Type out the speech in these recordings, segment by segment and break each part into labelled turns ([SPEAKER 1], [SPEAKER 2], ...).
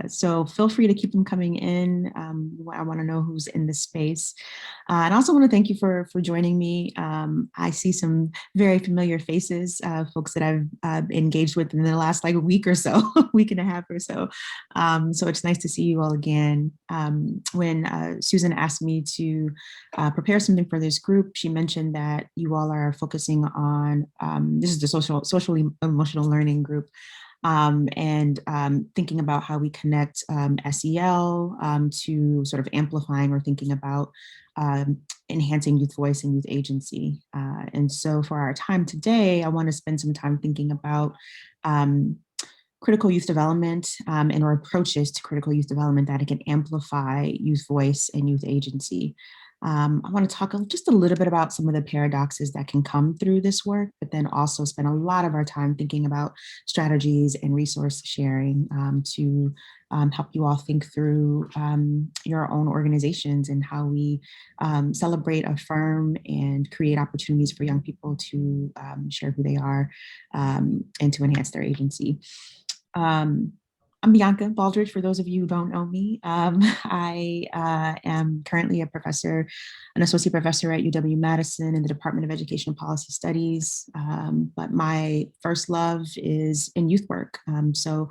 [SPEAKER 1] So feel free to keep them coming in. I want to know who's in the space. And I also want to thank you for joining me. I see some very familiar faces, folks that I've engaged with in the last like week or so, week and a half or so. So it's nice to see you all again. When Susan asked me to prepare something for this group, she mentioned that you all are focusing on, this is the social emotional learning group, and thinking about how we connect SEL to sort of amplifying or thinking about enhancing youth voice and youth agency. And so for our time today, I want to spend some time thinking about critical youth development and our approaches to critical youth development that can amplify youth voice and youth agency. I want to talk just a little bit about some of the paradoxes that can come through this work, but then also spend a lot of our time thinking about strategies and resource sharing to help you all think through your own organizations and how we celebrate, affirm, and create opportunities for young people to share who they are and to enhance their agency. I'm Bianca Baldridge, for those of you who don't know me. I am currently a professor, an associate professor at UW-Madison in the Department of Education and Policy Studies. But my first love is in youth work. So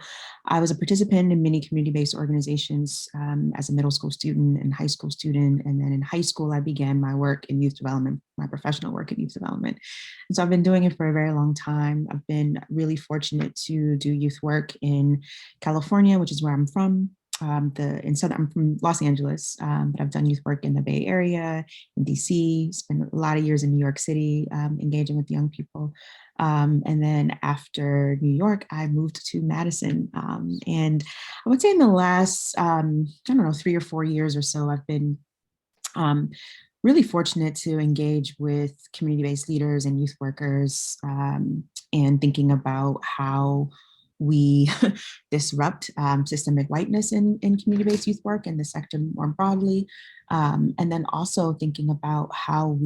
[SPEAKER 1] I was a participant in many community-based organizations as a middle school student and high school student. And then in high school, I began my work in youth development, my professional work in youth development. And so I've been doing it for a very long time. I've been really fortunate to do youth work in California, which is where I'm from. I'm from Los Angeles, but I've done youth work in the Bay Area, in DC, spent a lot of years in New York City, engaging with young people. And then after New York, I moved to Madison. And I would say in the last, 3 or 4 years or so, I've been really fortunate to engage with community-based leaders and youth workers and thinking about how we disrupt systemic whiteness in community-based youth work and the sector more broadly. And then also thinking about how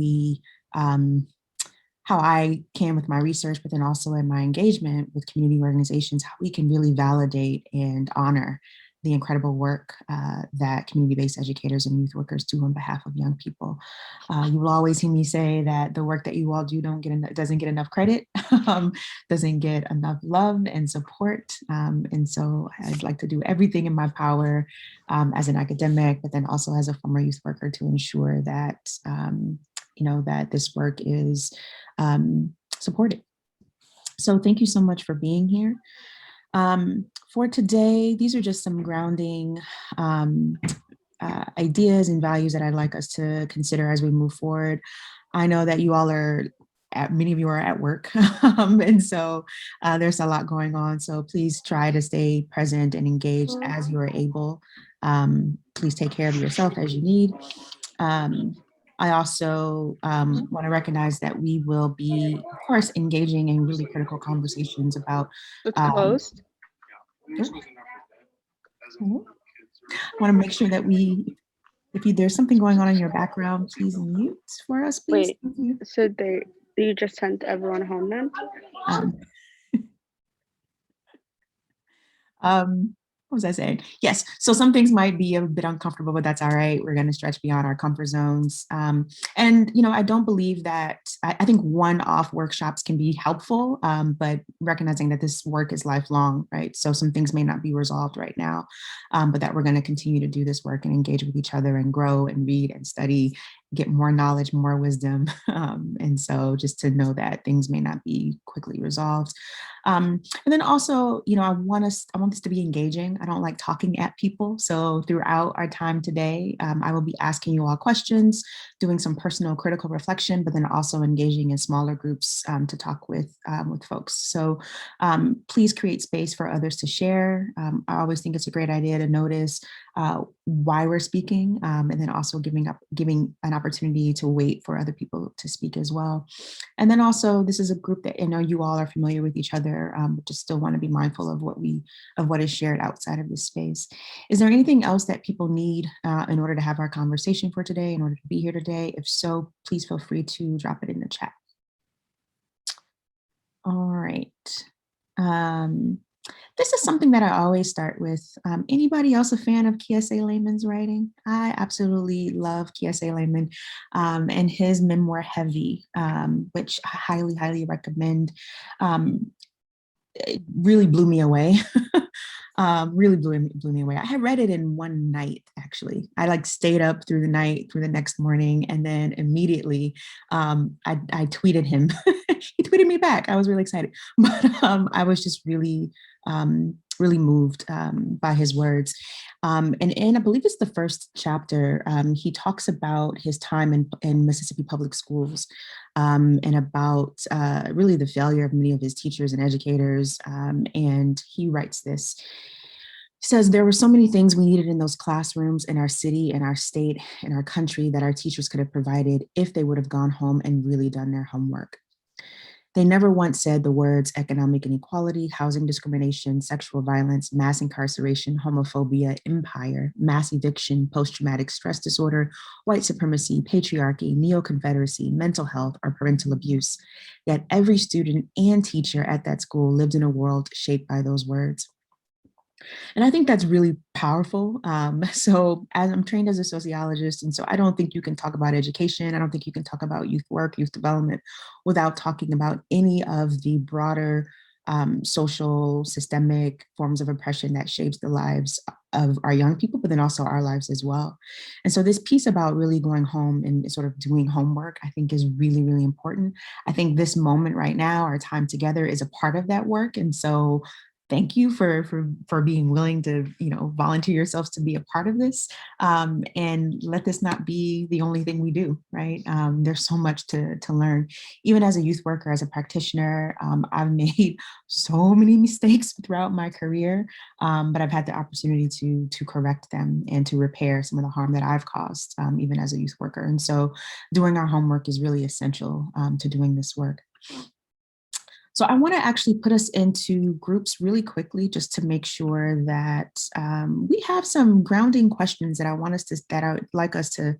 [SPEAKER 1] I can with my research, but then also in my engagement with community organizations, how we can really validate and honor the incredible work that community-based educators and youth workers do on behalf of young people. You will always hear me say that the work that you all do doesn't get enough credit, doesn't get enough love and support. And so I'd like to do everything in my power as an academic, but then also as a former youth worker to ensure that, that this work is supported. So thank you so much for being here. For today, these are just some grounding ideas and values that I'd like us to consider as we move forward. I know that you all many of you are at work, and so there's a lot going on. So please try to stay present and engaged as you are able. Please take care of yourself as you need. I also want to recognize that we will be, of course, engaging in really critical conversations about.
[SPEAKER 2] It's closed.
[SPEAKER 1] I want to make sure that there's something going on in your background, please mute for us, please.
[SPEAKER 2] Wait, so you just sent everyone home then?
[SPEAKER 1] What was I saying? Yes, so some things might be a bit uncomfortable, but that's all right. We're going to stretch beyond our comfort zones. And, I don't believe that, I think one-off workshops can be helpful, but recognizing that this work is lifelong, right? So some things may not be resolved right now, but that we're going to continue to do this work and engage with each other and grow and read and study, get more knowledge, more wisdom. And so just to know that things may not be quickly resolved. And then also, I want this to be engaging. I don't like talking at people. So throughout our time today, I will be asking you all questions, doing some personal critical reflection, but then also engaging in smaller groups to talk with folks. So please create space for others to share. I always think it's a great idea to notice why we're speaking, and then also giving an opportunity to wait for other people to speak as well. And then also, this is a group that I know you all are familiar with each other, but just still want to be mindful of what is shared outside of this space. Is there anything else that people need in order to have our conversation for today, in order to be here today? If so, please feel free to drop it in the chat. All right. This is something that I always start with. Anybody else a fan of Kiese Layman's writing? I absolutely love Kiese Layman and his memoir Heavy, which I highly, highly recommend. It really blew me away. Really blew me away. I had read it in one night, actually. I like stayed up through the night, through the next morning, and then immediately I tweeted him. He tweeted me back. I was really excited, but I was just really moved by his words. And in, I believe it's the first chapter, he talks about his time in Mississippi public schools and about really the failure of many of his teachers and educators. And he writes this. He says, there were so many things we needed in those classrooms in our city, in our state, in our country that our teachers could have provided if they would have gone home and really done their homework. They never once said the words economic inequality, housing discrimination, sexual violence, mass incarceration, homophobia, empire, mass eviction, post-traumatic stress disorder, white supremacy, patriarchy, neo-Confederacy, mental health, or parental abuse. Yet every student and teacher at that school lived in a world shaped by those words. And I think that's really powerful. So as I'm trained as a sociologist, and so I don't think you can talk about education. I don't think you can talk about youth work, youth development without talking about any of the broader social systemic forms of oppression that shapes the lives of our young people, but then also our lives as well. And so this piece about really going home and sort of doing homework, I think is really, really important. I think this moment right now, our time together is a part of that work. And so thank you for being willing to volunteer yourselves to be a part of this, and let this not be the only thing we do, right? There's so much to learn. Even as a youth worker, as a practitioner, I've made so many mistakes throughout my career, but I've had the opportunity to correct them and to repair some of the harm that I've caused, even as a youth worker. And so doing our homework is really essential to doing this work. So I want to actually put us into groups really quickly just to make sure that we have some grounding questions that I would like us to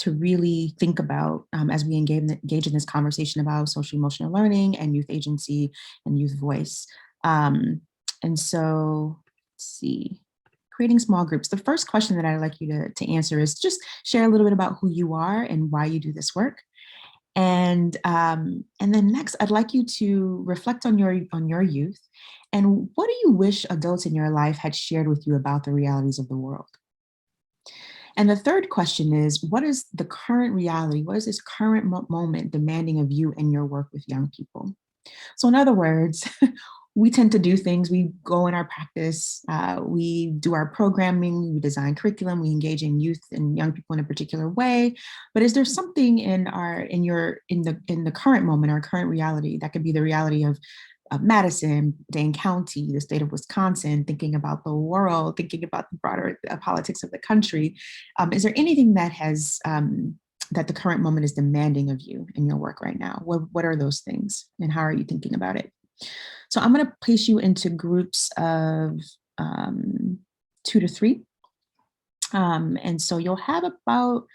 [SPEAKER 1] really think about as we engage in this conversation about social emotional learning and youth agency and youth voice. And so let's see. Creating small groups. The first question that I'd like you to answer is just share a little bit about who you are and why you do this work. And then next, I'd like you to reflect on your youth and what do you wish adults in your life had shared with you about the realities of the world? And the third question is, what is the current reality? What is this current moment demanding of you and your work with young people? So in other words, we tend to do things, we go in our practice, we do our programming, we design curriculum, we engage in youth and young people in a particular way. But is there something in the current moment, our current reality, that could be the reality of Madison, Dane County, the state of Wisconsin, thinking about the world, thinking about the broader politics of the country? Is there anything that has that the current moment is demanding of you in your work right now? What are those things and how are you thinking about it? So I'm going to place you into groups of 2 to 3. And so you'll have about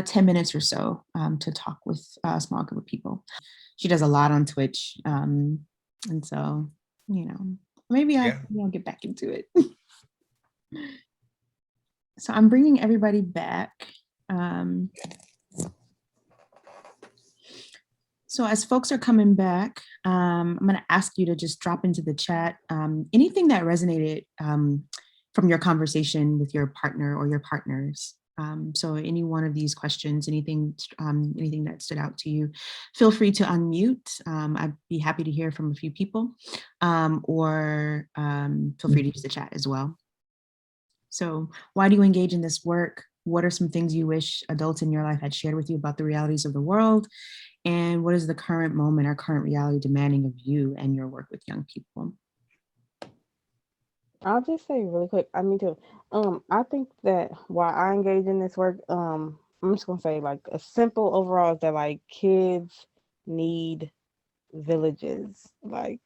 [SPEAKER 1] 10 minutes or so to talk with a small group of people. She does a lot on Twitch. And so, maybe I'll get back into it. So I'm bringing everybody back. So as folks are coming back, I'm going to ask you to just drop into the chat anything that resonated from your conversation with your partner or your partners. So any one of these questions, anything that stood out to you, feel free to unmute. I'd be happy to hear from a few people, or feel free to use the chat as well. So why do you engage in this work? What are some things you wish adults in your life had shared with you about the realities of the world? And what is the current moment, our current reality demanding of you and your work with young people?
[SPEAKER 3] I'll just say really quick. I mean, too. I think that why I engage in this work, I'm just gonna say like a simple overall is that like kids need villages. Like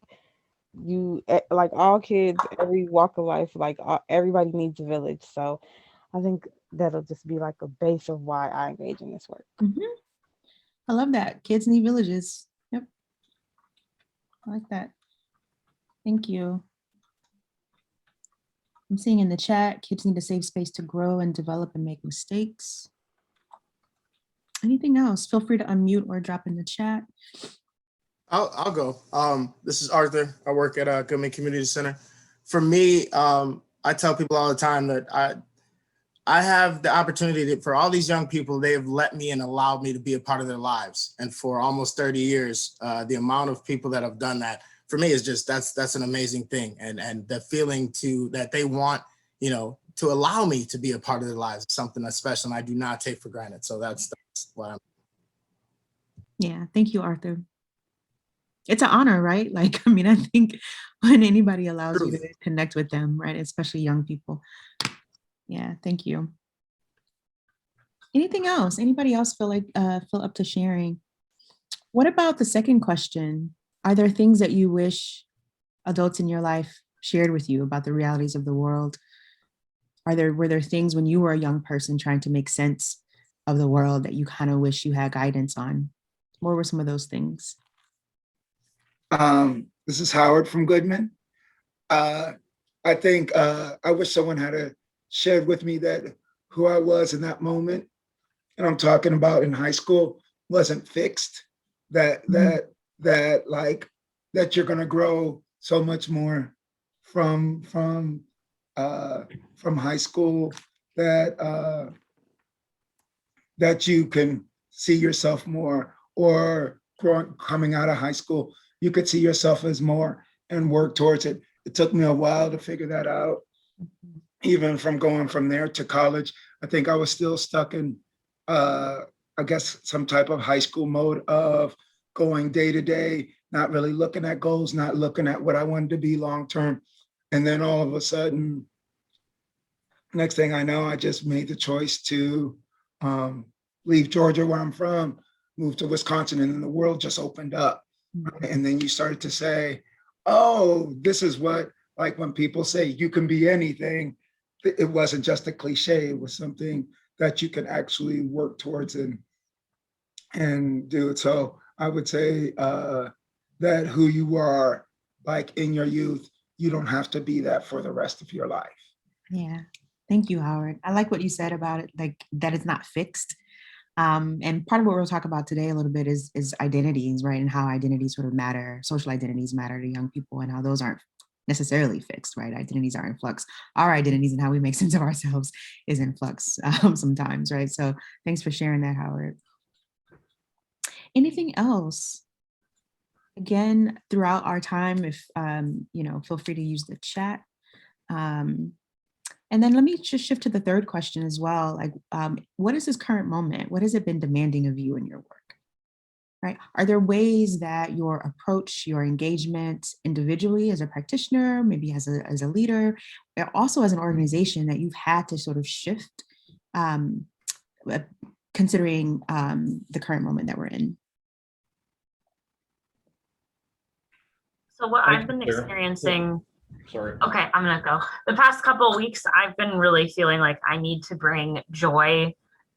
[SPEAKER 3] like all kids, every walk of life, like everybody needs a village. So I think that'll just be like a base of why I engage in this work.
[SPEAKER 1] Mm-hmm. I love that. Kids need villages. Yep. I like that. Thank you. I'm seeing in the chat, kids need a safe space to grow and develop and make mistakes. Anything else? Feel free to unmute or drop in the chat.
[SPEAKER 4] I'll go. This is Arthur. I work at Goodman Community Center. For me, I tell people all the time that I have the opportunity for all these young people, they have let me and allowed me to be a part of their lives. And for almost 30 years, the amount of people that have done that for me is just, that's an amazing thing. And the feeling that they want, to allow me to be a part of their lives is something that's special and I do not take for granted. So that's what I'm.
[SPEAKER 1] Yeah, thank you, Arthur. It's an honor, right? Like, I think when anybody allows you to connect with them, right? Especially young people. Yeah, thank you. Anything else? Anybody else feel up to sharing? What about the second question? Are there things that you wish adults in your life shared with you about the realities of the world? Were there things when you were a young person trying to make sense of the world that you kind of wish you had guidance on? What were some of those things?
[SPEAKER 5] This is Howard from Goodman. I think I wish someone had shared with me that who I was in that moment, and I'm talking about in high school, wasn't fixed. That you're gonna grow so much more from high school, that you can see yourself more, or coming out of high school, you could see yourself as more and work towards it. It took me a while to figure that out. Even from going from there to college, I think I was still stuck in, I guess, some type of high school mode of going day to day, not really looking at goals, not looking at what I wanted to be long-term. And then all of a sudden, next thing I know, I just made the choice to leave Georgia, where I'm from, move to Wisconsin, and then the world just opened up. And then you started to say, oh, this is what, like when people say you can be anything, it wasn't just a cliche, it was something that you can actually work towards and do it. So I would say that who you are, like in your youth, you don't have to be that for the rest of your life.
[SPEAKER 1] Yeah, thank you, Howard. I like what you said about it, like that it's not fixed. And part of what we'll talk about today a little bit is identities, right? And how identities sort of matter, social identities matter to young people, and how those aren't necessarily fixed, right? Identities are in flux. Our identities and how we make sense of ourselves is in flux sometimes, right? So thanks for sharing that, Howard. Anything else? Again, throughout our time, if feel free to use the chat. And then let me just shift to the third question as well. Like, what is this current moment? What has it been demanding of you in your work, right? Are there ways that your approach, your engagement individually as a practitioner, maybe as a leader, but also as an organization that you've had to sort of shift considering the current moment that we're in?
[SPEAKER 6] So what I've been experiencing, okay, I'm gonna go. The past couple of weeks, I've been really feeling like I need to bring joy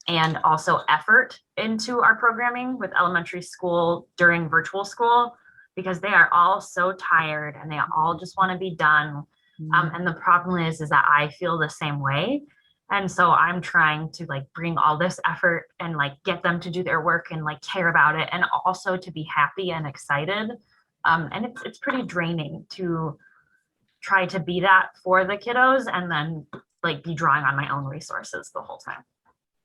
[SPEAKER 6] and also effort into our programming with elementary school during virtual school, because they are all so tired and they all just want to be done. And the problem is that I feel the same way. And so I'm trying to like bring all this effort and like get them to do their work and like care about it, and also to be happy and excited. And it's pretty draining to try to be that for the kiddos and then like be drawing on my own resources the whole time.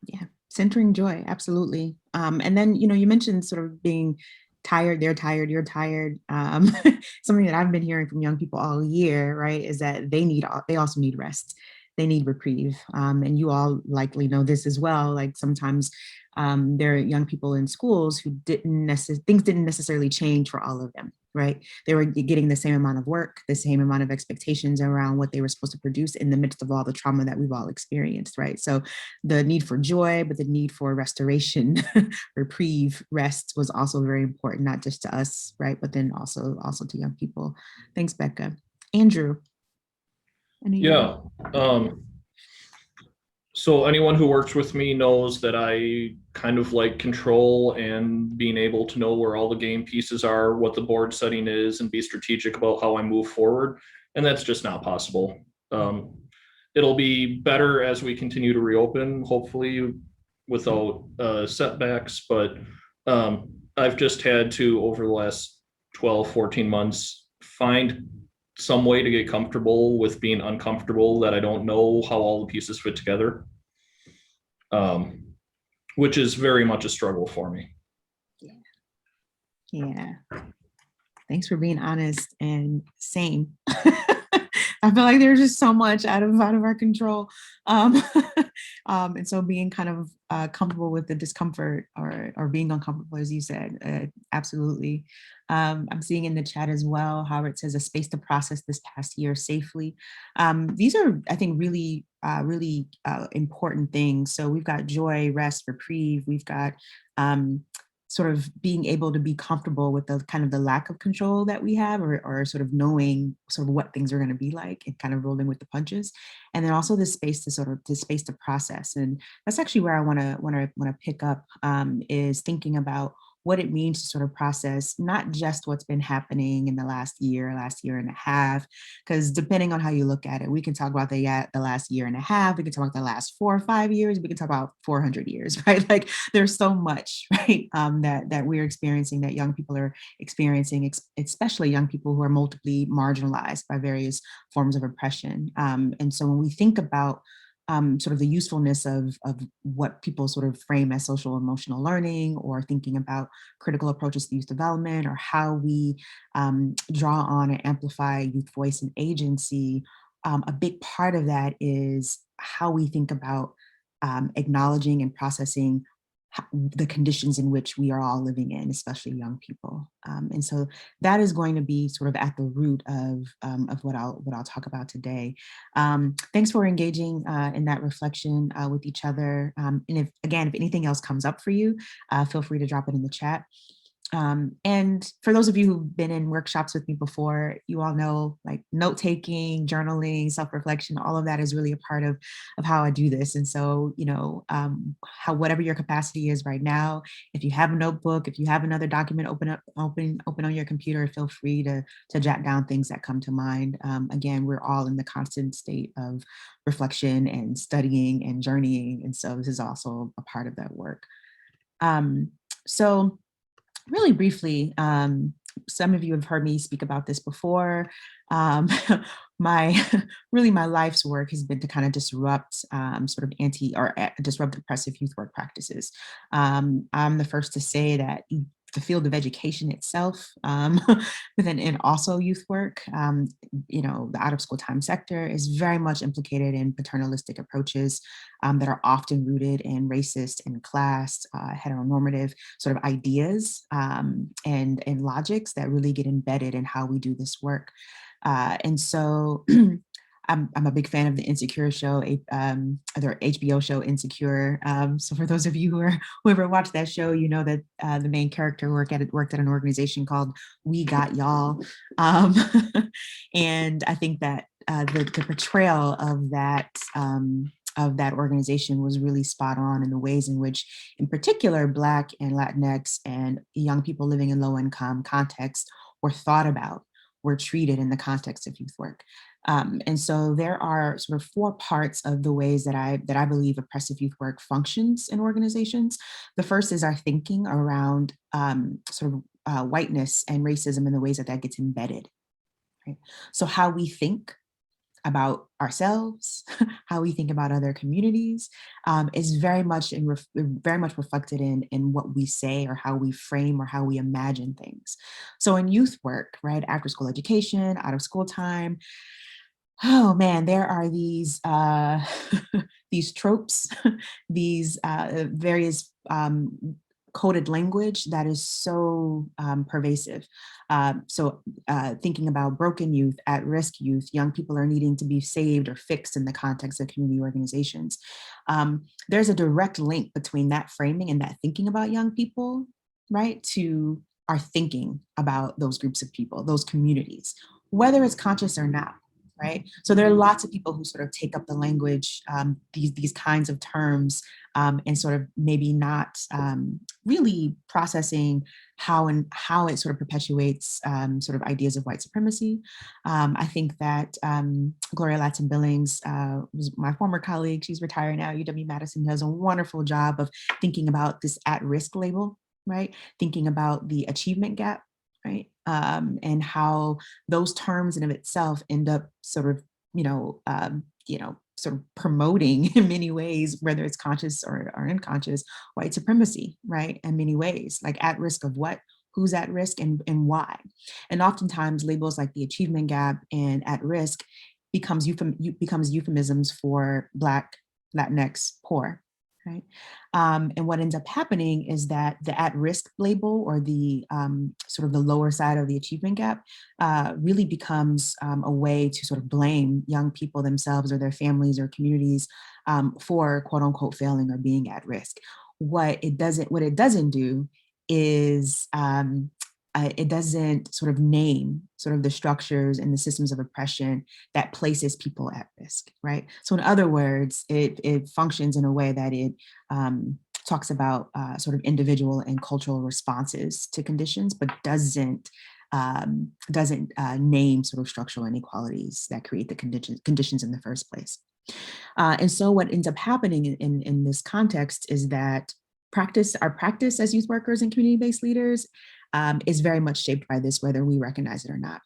[SPEAKER 1] Yeah, centering joy, absolutely. And then, you mentioned sort of being tired, they're tired, you're tired. Something that I've been hearing from young people all year, right, is that they also need rest. They need reprieve. And you all likely know this as well. Like sometimes there are young people in schools who things didn't necessarily change for all of them, right? They were getting the same amount of work, the same amount of expectations around what they were supposed to produce in the midst of all the trauma that we've all experienced, right? So the need for joy, but the need for restoration, reprieve, rest was also very important, not just to us, right? But then also to young people. Thanks, Becca. Andrew.
[SPEAKER 7] Yeah. So anyone who works with me knows that I kind of like control and being able to know where all the game pieces are, what the board setting is, and be strategic about how I move forward. And that's just not possible. it'll be better as we continue to reopen, hopefully without setbacks. But I've just had to, over the last 12, 14 months, find some way to get comfortable with being uncomfortable, that I don't know how all the pieces fit together, which is very much a struggle for me.
[SPEAKER 1] Yeah. Thanks for being honest, and same. I feel like there's just so much out of our control. And so being kind of comfortable with the discomfort, or being uncomfortable, as you said, absolutely. I'm seeing in the chat as well, Howard says, a space to process this past year safely. These are, I think, really important things. So we've got joy, rest, reprieve. We've got sort of being able to be comfortable with the kind of the lack of control that we have, or sort of knowing sort of what things are going to be like, and kind of rolling with the punches. And then also the space to process. And that's actually where I want to pick up, is thinking about what it means to sort of process not just what's been happening in the last year and a half, because depending on how you look at it, we can talk about the last year and a half, we can talk about the last 4 or 5 years, we can talk about 400 years, right? Like there's so much, right, that we're experiencing, that young people are experiencing, especially young people who are multiply marginalized by various forms of oppression. And so when we think about sort of the usefulness of what people sort of frame as social emotional learning, or thinking about critical approaches to youth development, or how we draw on and amplify youth voice and agency, a big part of that is how we think about acknowledging and processing the conditions in which we are all living in, especially young people. And so that is going to be sort of at the root of what I'll talk about today. Thanks for engaging in that reflection with each other. And if anything else comes up for you, feel free to drop it in the chat. And for those of you who've been in workshops with me before, you all know, like, note-taking, journaling, self-reflection, all of that is really a part of how I do this. And so, you know, whatever your capacity is right now, if you have a notebook, if you have another document open on your computer, feel free to jot down things that come to mind. Again, we're all in the constant state of reflection and studying and journeying. And so this is also a part of that work. So really briefly, some of you have heard me speak about this before. My life's work has been to kind of disrupt sort of disrupt oppressive youth work practices. I'm the first to say that the field of education itself, and also youth work, you know, the out of school time sector is very much implicated in paternalistic approaches that are often rooted in racist and class, heteronormative sort of ideas and logics that really get embedded in how we do this work. And so I'm a big fan of the Insecure show, their HBO show Insecure. So for those of you who ever watched that show, you know that the main character worked at an organization called We Got Y'all. And I think that the portrayal of that organization was really spot on in the ways in which, in particular, Black and Latinx and young people living in low income contexts were thought about, were treated in the context of youth work. And so there are sort of 4 parts of the ways that I believe oppressive youth work functions in organizations. The first is our thinking around whiteness and racism and the ways that gets embedded. Right? So how we think about ourselves, how we think about other communities, is very much reflected in what we say, or how we frame, or how we imagine things. So in youth work, right, after school education, out of school time, oh man, there are these these tropes, these various coded language that is so pervasive. So thinking about broken youth, at-risk youth, young people are needing to be saved or fixed in the context of community organizations. There's a direct link between that framing and that thinking about young people, right, to our thinking about those groups of people, those communities, whether it's conscious or not. right? So there are lots of people who sort of take up the language, these kinds of terms, and sort of maybe not really processing how it sort of perpetuates sort of ideas of white supremacy. I think that Gloria Latson Billings was my former colleague. She's retired now. UW-Madison does a wonderful job of thinking about this at-risk label, right? Thinking about the achievement gap, right? And how those terms in of itself end up sort of, sort of promoting in many ways, whether it's conscious or unconscious, white supremacy, right? In many ways, like at risk of what, who's at risk, and why. And oftentimes labels like the achievement gap and at risk becomes euphemisms for Black, Latinx, poor, right? And what ends up happening is that the at-risk label, or the sort of the lower side of the achievement gap, really becomes a way to sort of blame young people themselves or their families or communities for quote unquote failing or being at risk. What it doesn't do is it doesn't sort of name sort of the structures and the systems of oppression that places people at risk, right? So in other words, it functions in a way that it talks about sort of individual and cultural responses to conditions, but doesn't name sort of structural inequalities that create the conditions in the first place. And so what ends up happening in this context is that our practice as youth workers and community-based leaders is very much shaped by this, whether we recognize it or not.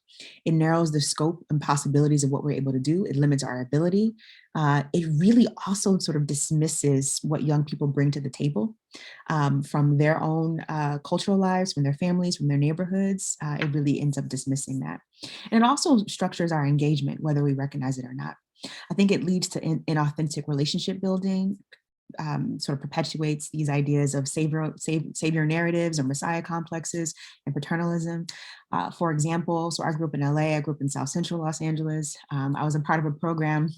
[SPEAKER 1] It narrows the scope and possibilities of what we're able to do. It limits our ability. It really also sort of dismisses what young people bring to the table from their own cultural lives, from their families, from their neighborhoods. It really ends up dismissing that. And it also structures our engagement, whether we recognize it or not. I think it leads to inauthentic relationship building, sort of perpetuates these ideas of savior narratives or messiah complexes and paternalism. For example, so I grew up in LA, I grew up in South Central Los Angeles. I was a part of a program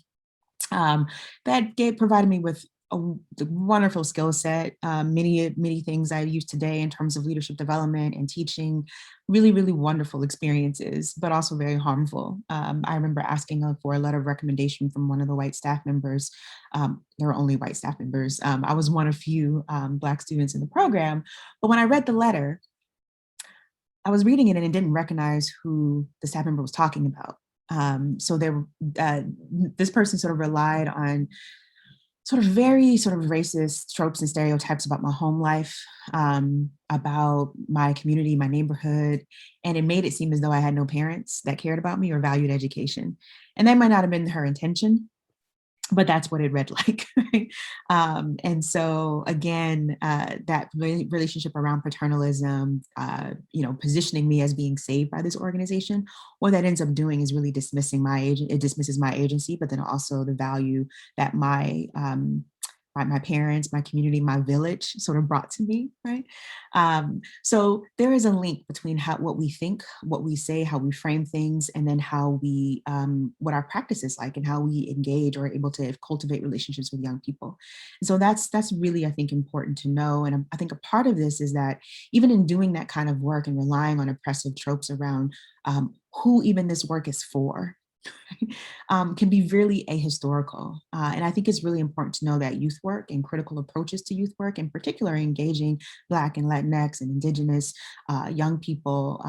[SPEAKER 1] that provided me with a wonderful skill set, many things I use today in terms of leadership development and teaching, really, really wonderful experiences, but also very harmful. I remember asking for a letter of recommendation from one of the white staff members. There were only white staff members. I was one of few Black students in the program, but when I read the letter, I was reading it and I didn't recognize who the staff member was talking about. So this person sort of relied on sort of very sort of racist tropes and stereotypes about my home life, about my community, my neighborhood, and it made it seem as though I had no parents that cared about me or valued education. And that might not have been her intention, but that's what it read like. Right? And so again, that relationship around paternalism, positioning me as being saved by this organization, what that ends up doing is really dismissing it dismisses my agency, but then also the value that my parents, my community, my village sort of brought to me, right? So there is a link between what we think, what we say, how we frame things, and then how we, what our practice is like and how we engage or are able to cultivate relationships with young people. And so that's really, I think, important to know. And I think a part of this is that even in doing that kind of work and relying on oppressive tropes around who even this work is for, can be really ahistorical. And I think it's really important to know that youth work and critical approaches to youth work, in particular engaging Black and Latinx and Indigenous young people,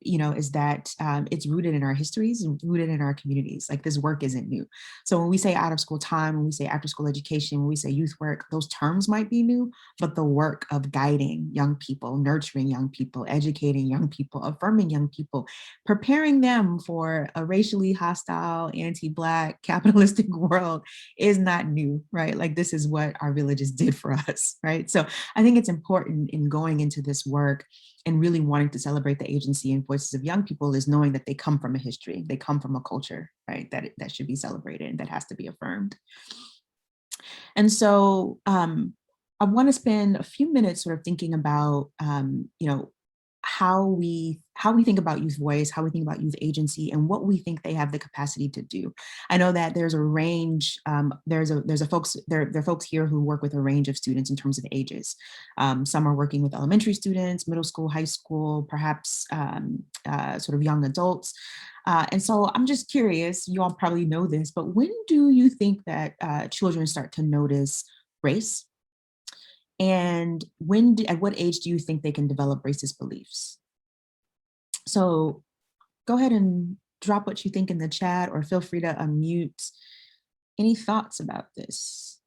[SPEAKER 1] is that it's rooted in our histories and rooted in our communities. Like this work isn't new. So when we say out of school time, when we say after school education, when we say youth work, those terms might be new, but the work of guiding young people, nurturing young people, educating young people, affirming young people, preparing them for a racially hostile, anti-Black, capitalistic world is not new, right? Like this is what our villages did for us, right? So I think it's important in going into this work and really wanting to celebrate the agency and voices of young people is knowing that they come from a history, they come from a culture, right? That should be celebrated and that has to be affirmed. And so I want to spend a few minutes sort of thinking about, how how we think about youth voice, how we think about youth agency, and what we think they have the capacity to do. I know that there's a range, there are folks here who work with a range of students in terms of ages. Some are working with elementary students, middle school, high school, perhaps sort of young adults. And so I'm just curious, you all probably know this, but when do you think that children start to notice race? And at what age do you think they can develop racist beliefs? So go ahead and drop what you think in the chat, or feel free to unmute. Any thoughts about this?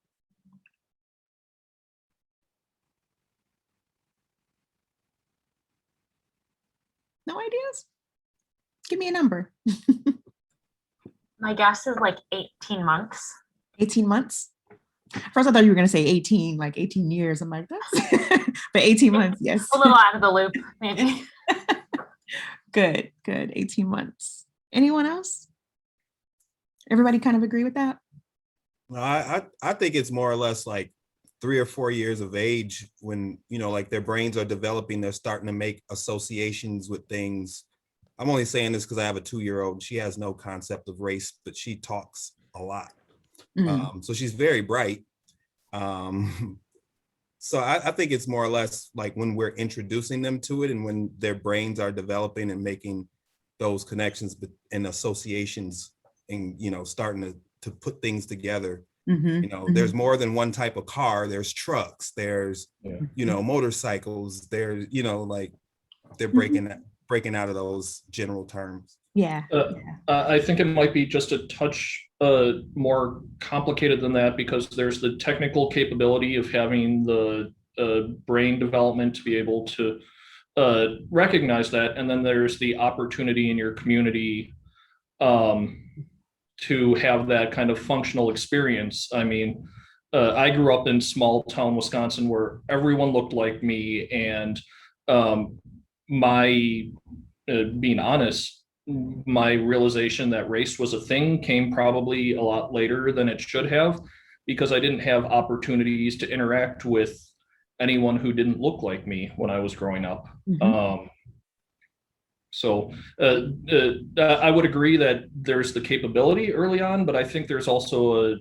[SPEAKER 1] No ideas? Give me a number.
[SPEAKER 6] My guess is like 18 months.
[SPEAKER 1] 18 months? First, I thought you were going to say 18, like 18 years. I'm like, that's, but 18 months, yes.
[SPEAKER 6] A little out of the loop, maybe.
[SPEAKER 1] Good, 18 months. Anyone else? Everybody kind of agree with that?
[SPEAKER 8] I think it's more or less like 3 or 4 years of age when, like their brains are developing, they're starting to make associations with things. I'm only saying this because I have a 2-year-old. She has no concept of race, but she talks a lot. So she's very bright. So I think it's more or less like when we're introducing them to it and when their brains are developing and making those connections and associations and, starting to put things together. There's more than one type of car. There's trucks, there's, motorcycles, there's, like they're breaking out of those general terms.
[SPEAKER 1] Yeah.
[SPEAKER 7] I think it might be just a touch more complicated than that, because there's the technical capability of having the brain development to be able to recognize that. And then there's the opportunity in your community to have that kind of functional experience. I mean, I grew up in small town Wisconsin where everyone looked like me, and being honest, my realization that race was a thing came probably a lot later than it should have, because I didn't have opportunities to interact with anyone who didn't look like me when I was growing up. So I would agree that there's the capability early on, but I think there's also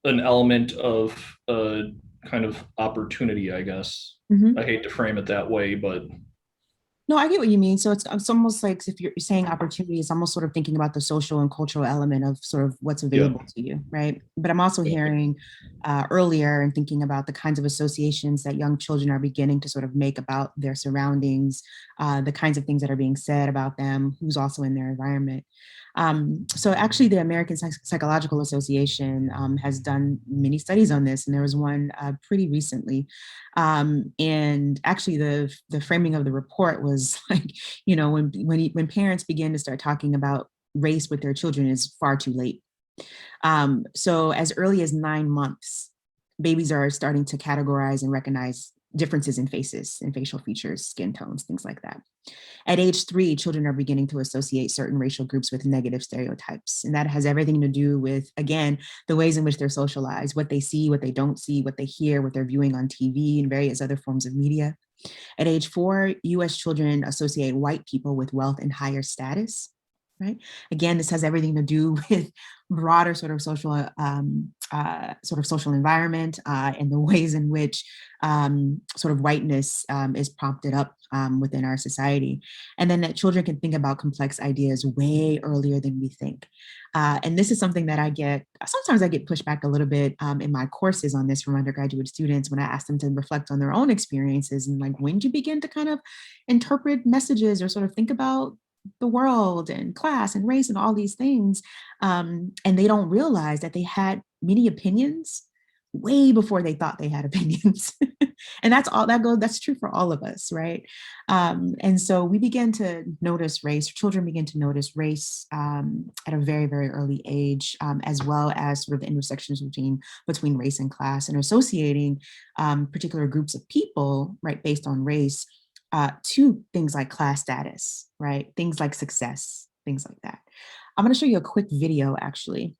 [SPEAKER 7] an element of kind of opportunity, I guess. I hate to frame it that way, but.
[SPEAKER 1] No, I get what you mean. So it's almost like, if you're saying opportunity, it's almost sort of thinking about the social and cultural element of sort of what's available to you, right? But I'm also hearing earlier and thinking about the kinds of associations that young children are beginning to sort of make about their surroundings, the kinds of things that are being said about them, who's also in their environment. So actually the American Psychological Association has done many studies on this, and there was one pretty recently. And actually the framing of the report was like, when parents begin to start talking about race with their children is far too late. So as early as 9 months, babies are starting to categorize and recognize differences in faces and facial features, skin tones, things like that. At age 3, children are beginning to associate certain racial groups with negative stereotypes. And that has everything to do with, again, the ways in which they're socialized, what they see, what they don't see, what they hear, what they're viewing on TV and various other forms of media. At age 4, US children associate white people with wealth and higher status. Right. Again, this has everything to do with broader sort of social environment and the ways in which sort of whiteness is prompted up within our society. And then that children can think about complex ideas way earlier than we think. And this is something that sometimes I get pushed back a little bit in my courses on this from undergraduate students when I ask them to reflect on their own experiences and like, when did you begin to kind of interpret messages or sort of think about the world and class and race and all these things. And they don't realize that they had many opinions way before they thought they had opinions. And that's true for all of us, right? And so we begin to notice race, children begin to notice race at a very, very early age, as well as sort of the intersections between race and class, and associating particular groups of people, right, based on race, to things like class status, right? Things like success, things like that. I'm going to show you a quick video, actually.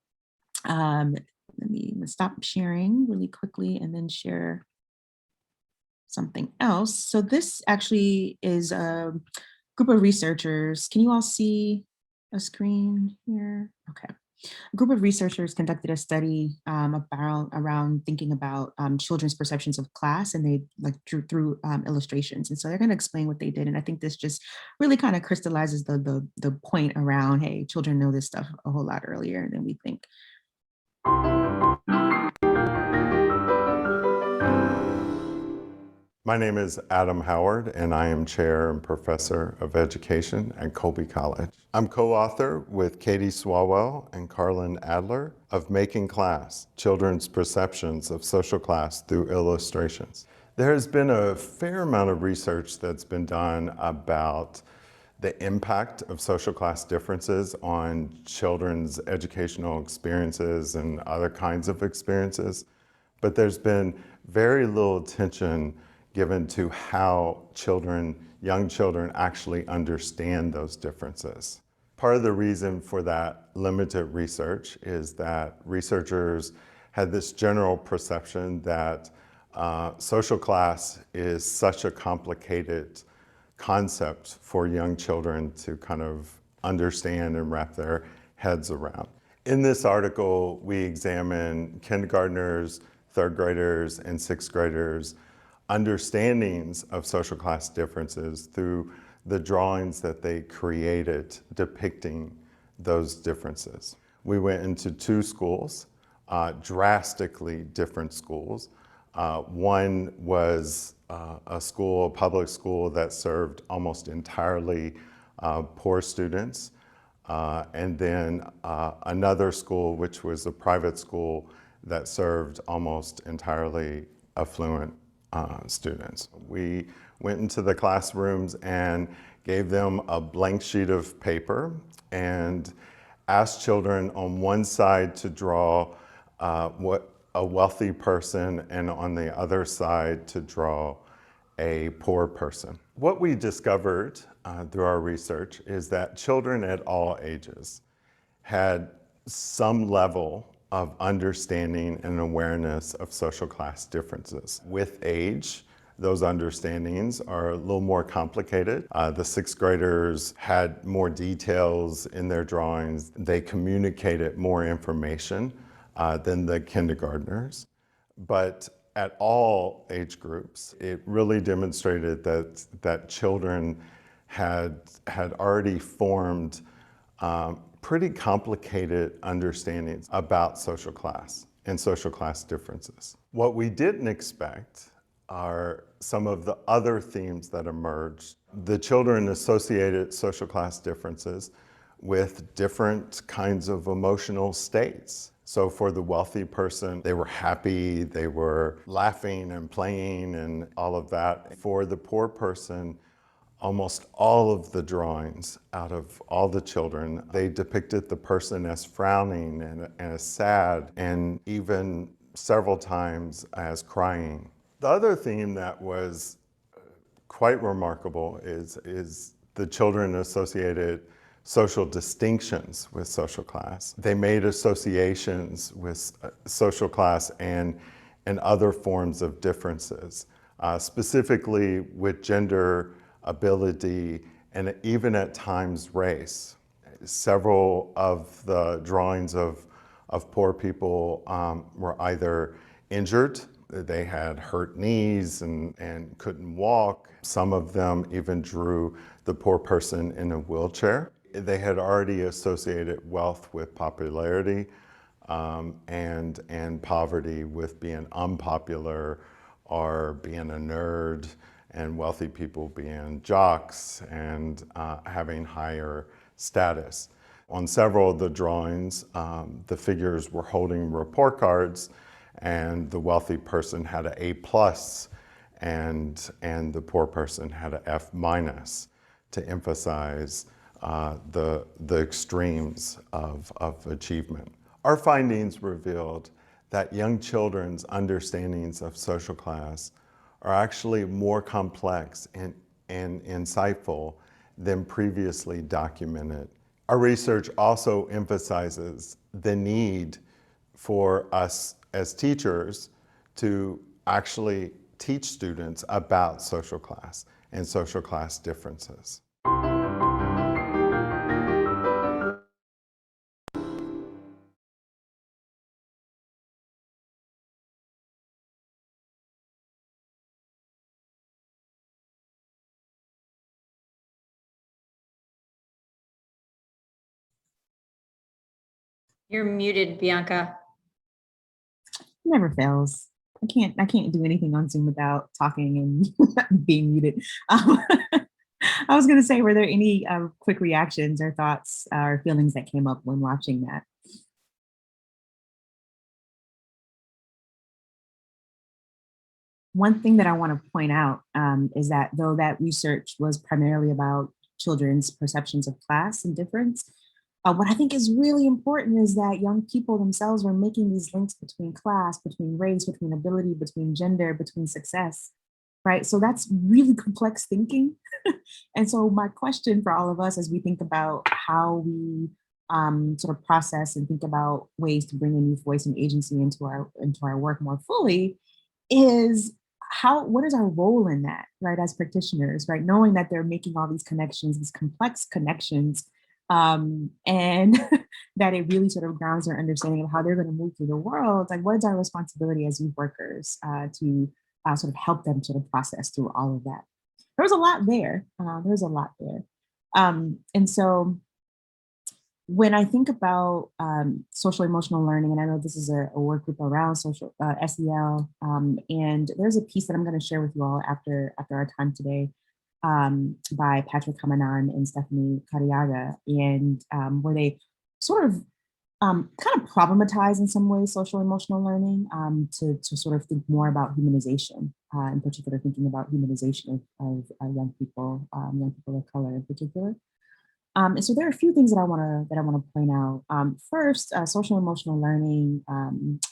[SPEAKER 1] Let me stop sharing really quickly and then share something else. So this actually is a group of researchers, can you all see a screen here? Okay. A group of researchers conducted a study around thinking about children's perceptions of class, and they like drew through illustrations. And so they're going to explain what they did. And I think this just really kind of crystallizes the point around, hey, children know this stuff a whole lot earlier than we think.
[SPEAKER 9] My name is Adam Howard, and I am Chair and Professor of Education at Colby College. I'm co-author with Katie Swalwell and Carlin Adler of Making Class, Children's Perceptions of Social Class Through Illustrations. There has been a fair amount of research that's been done about the impact of social class differences on children's educational experiences and other kinds of experiences, but there's been very little attention given to how young children actually understand those differences. Part of the reason for that limited research is that researchers had this general perception that social class is such a complicated concept for young children to kind of understand and wrap their heads around. In this article, we examine kindergartners, third graders, and sixth graders' understandings of social class differences through the drawings that they created depicting those differences. We went into two schools, drastically different schools. One was a public school that served almost entirely poor students. And then another school, which was a private school that served almost entirely affluent students. We went into the classrooms and gave them a blank sheet of paper and asked children on one side to draw what a wealthy person, and on the other side to draw a poor person. What we discovered through our research is that children at all ages had some level of understanding and awareness of social class differences. With age, those understandings are a little more complicated. The sixth graders had more details in their drawings. They communicated more information than the kindergartners. But at all age groups, it really demonstrated that children had already formed pretty complicated understandings about social class and social class differences. What we didn't expect are some of the other themes that emerged. The children associated social class differences with different kinds of emotional states. So for the wealthy person, they were happy, they were laughing and playing and all of that. For the poor person, almost all of the drawings out of all the children, they depicted the person as frowning and as sad, and even several times as crying. The other theme that was quite remarkable is the children associated social distinctions with social class. They made associations with social class and other forms of differences, specifically with gender, ability, and even at times race. Several of the drawings of poor people were either injured, they had hurt knees and couldn't walk. Some of them even drew the poor person in a wheelchair. They had already associated wealth with popularity and poverty with being unpopular or being a nerd, and wealthy people being jocks and having higher status. On several of the drawings, the figures were holding report cards, and the wealthy person had an A+, and the poor person had an F- to emphasize the extremes of achievement. Our findings revealed that young children's understandings of social class are actually more complex and insightful than previously documented. Our research also emphasizes the need for us as teachers to actually teach students about social class and social class differences.
[SPEAKER 10] You're muted, Bianca.
[SPEAKER 1] Never fails. I can't do anything on Zoom without talking and being muted. I was going to say, were there any quick reactions or thoughts or feelings that came up when watching that? One thing that I want to point out is that though that research was primarily about children's perceptions of class and difference, what I think is really important is that young people themselves were making these links between class, between race, between ability, between gender, between success, right? So that's really complex thinking. And so my question for all of us as we think about how we sort of process and think about ways to bring a new voice and agency into our work more fully is what is our role in that, right? As practitioners, right? Knowing that they're making all these connections, these complex connections, and that it really sort of grounds their understanding of how they're going to move through the world. Like, what is our responsibility as youth workers to sort of help them sort of process through all of that? There's a lot there. There's a lot there. And so when I think about social emotional learning, and I know this is a work group around social SEL, and there's a piece that I'm going to share with you all after our time today by Patrick Kamanan and Stephanie Cariaga, and where they sort of kind of problematize in some ways social emotional learning to sort of think more about humanization, in particular thinking about humanization of young people of color in particular. And so there are a few things that I want to point out. First, social emotional learning,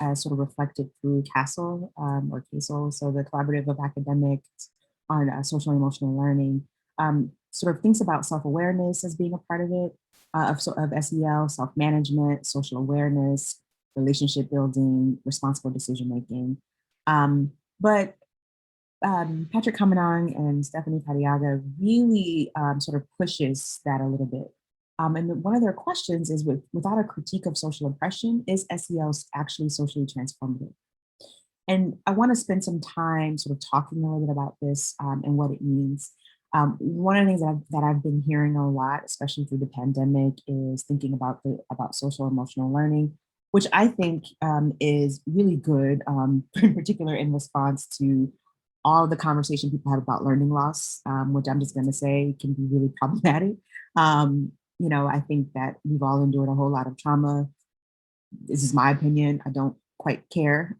[SPEAKER 1] as sort of reflected through CASEL or CASEL, so the Collaborative of Academics on Social emotional learning, sort of thinks about self-awareness as being a part of it, of SEL, self-management, social awareness, relationship building, responsible decision making. But Patrick Kamanan and Stephanie Cariaga really sort of pushes that a little bit. And one of their questions is, without a critique of social oppression, is SEL actually socially transformative? And I want to spend some time sort of talking a little bit about this and what it means. One of the things that I've been hearing a lot, especially through the pandemic, is thinking about social emotional learning, which I think is really good, in particular in response to all the conversation people have about learning loss, which I'm just going to say can be really problematic. I think that we've all endured a whole lot of trauma. This is my opinion. I don't quite care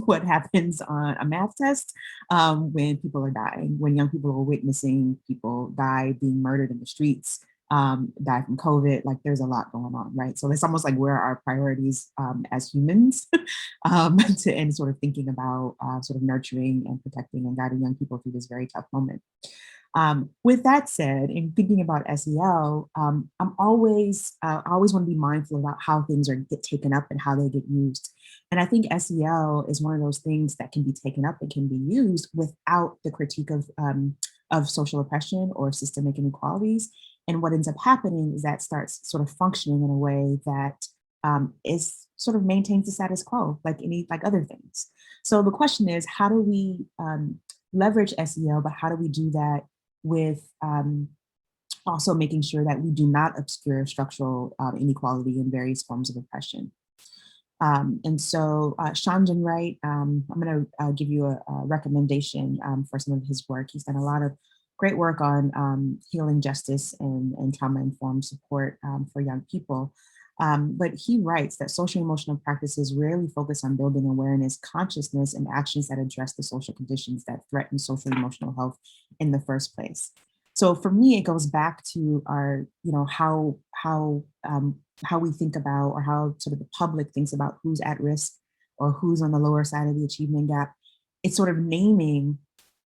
[SPEAKER 1] what happens on a math test when people are dying, when young people are witnessing people die, being murdered in the streets, die from COVID. Like, there's a lot going on, right? So it's almost like where are our priorities as humans and sort of thinking about sort of nurturing and protecting and guiding young people through this very tough moment. With that said, in thinking about SEL, I always want to be mindful about how things get taken up and how they get used. And I think SEL is one of those things that can be taken up and can be used without the critique of social oppression or systemic inequalities. And what ends up happening is that starts sort of functioning in a way that is sort of maintains the status quo, like other things. So the question is, how do we leverage SEL, but how do we do that with also making sure that we do not obscure structural inequality and various forms of oppression? And so Shanjan Wright, I'm going to give you a recommendation for some of his work. He's done a lot of great work on healing justice and trauma-informed support for young people. But he writes that social emotional practices rarely focus on building awareness, consciousness, and actions that address the social conditions that threaten social emotional health in the first place. So for me, it goes back to our, how we think about, or how sort of the public thinks about who's at risk or who's on the lower side of the achievement gap. It's sort of naming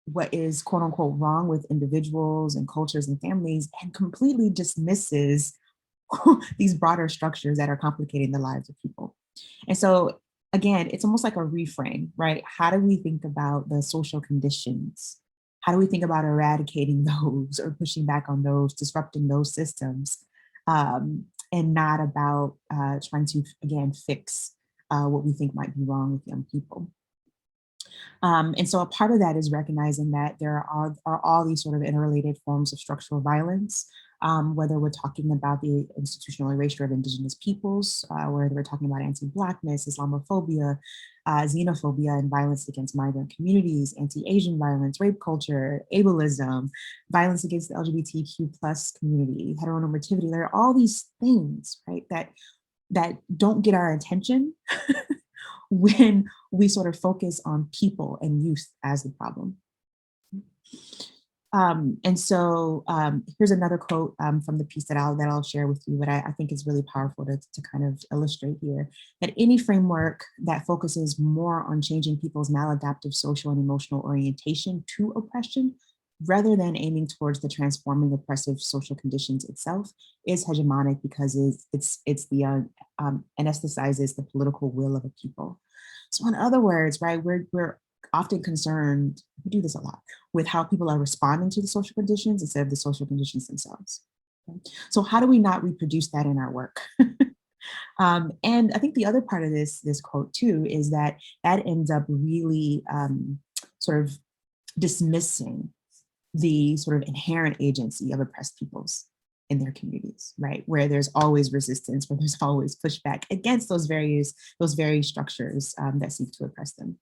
[SPEAKER 1] what is quote unquote wrong with individuals and cultures and families, and completely dismisses these broader structures that are complicating the lives of people. And so again, it's almost like a reframe, right? How do we think about the social conditions? How do we think about eradicating those or pushing back on those, disrupting those systems, and not about trying to, again, fix what we think might be wrong with young people? And so a part of that is recognizing that there are all these sort of interrelated forms of structural violence whether we're talking about the institutional erasure of Indigenous peoples, whether we're talking about anti-Blackness, Islamophobia, xenophobia, and violence against migrant communities, anti-Asian violence, rape culture, ableism, violence against the LGBTQ plus community, heteronormativity. There are all these things, right, that don't get our attention when we sort of focus on people and youth as the problem. And so here's another quote from the piece that I'll share with you, but I think is really powerful to kind of illustrate here, that any framework that focuses more on changing people's maladaptive social and emotional orientation to oppression, rather than aiming towards the transforming oppressive social conditions itself, is hegemonic because it's the anesthetizes the political will of a people. So in other words, right, we're often concerned, we do this a lot, with how people are responding to the social conditions instead of the social conditions themselves. Okay? So how do we not reproduce that in our work? And I think the other part of this quote too is that ends up really sort of dismissing the sort of inherent agency of oppressed peoples in their communities, right? Where there's always resistance, where there's always pushback against those very structures that seek to oppress them.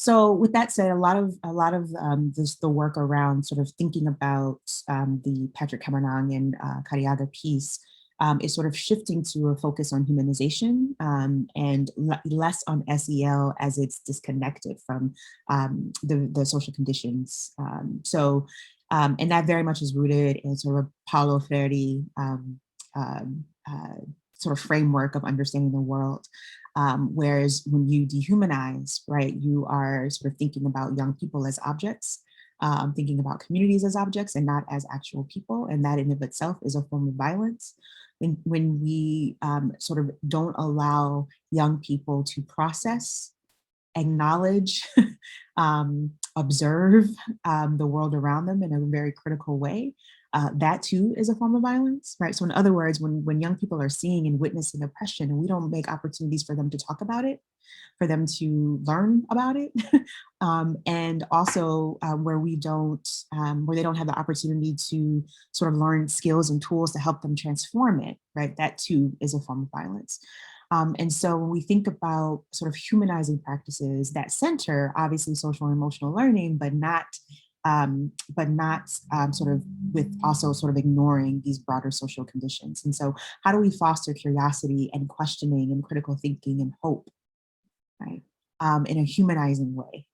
[SPEAKER 1] So with that said, a lot of the work around sort of thinking about the Patrick Cameron and Cariaga piece is sort of shifting to a focus on humanization and less on SEL as it's disconnected from the social conditions. And that very much is rooted in sort of Paulo Freire sort of framework of understanding the world. Whereas when you dehumanize, right, you are sort of thinking about young people as objects, thinking about communities as objects and not as actual people. And that in of itself is a form of violence. When we sort of don't allow young people to process, acknowledge, observe the world around them in a very critical way, that too is a form of violence, right? So in other words, when young people are seeing and witnessing oppression and we don't make opportunities for them to talk about it, for them to learn about it, and also where they don't have the opportunity to sort of learn skills and tools to help them transform it, right? That too is a form of violence. And so when we think about sort of humanizing practices that center obviously social and emotional learning, but not sort of with also sort of ignoring these broader social conditions. And so how do we foster curiosity and questioning and critical thinking and hope, right, in a humanizing way,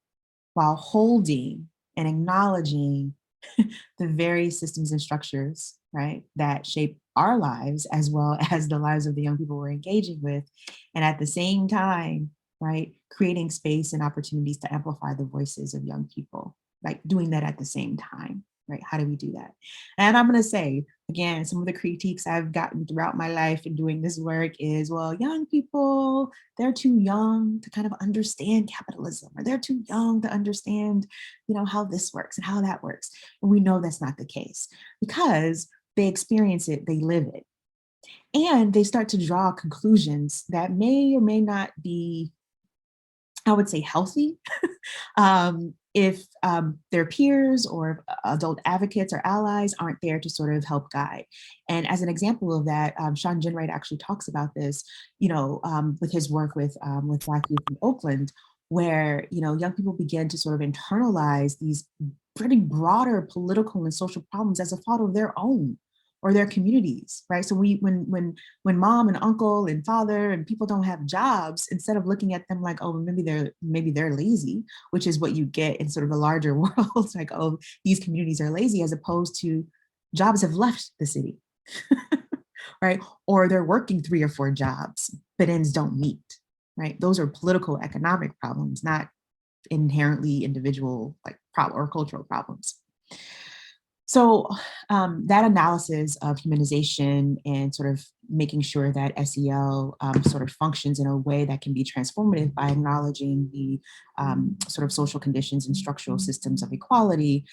[SPEAKER 1] while holding and acknowledging the very systems and structures, right, that shape our lives as well as the lives of the young people we're engaging with. And at the same time, right, creating space and opportunities to amplify the voices of young people, like doing that at the same time, right? How do we do that? And I'm gonna say, again, some of the critiques I've gotten throughout my life in doing this work is, well, young people, they're too young to kind of understand capitalism, or they're too young to understand, you know, how this works and how that works. And we know that's not the case because they experience it, they live it. And they start to draw conclusions that may or may not be, I would say, healthy if their peers or adult advocates or allies aren't there to sort of help guide. And as an example of that, Sean Ginwright actually talks about this, you know, with his work with Black youth in Oakland, where, you know, young people begin to sort of internalize these pretty broader political and social problems as a fault of their own or their communities, right? So when mom and uncle and father and people don't have jobs, instead of looking at them like, oh, maybe they're lazy, which is what you get in sort of a larger world, like, oh, these communities are lazy, as opposed to jobs have left the city, right? Or they're working 3 or 4 jobs, but ends don't meet, right? Those are political, economic problems, not inherently individual like or cultural problems. So that analysis of humanization and sort of making sure that SEL sort of functions in a way that can be transformative by acknowledging the sort of social conditions and structural systems of equality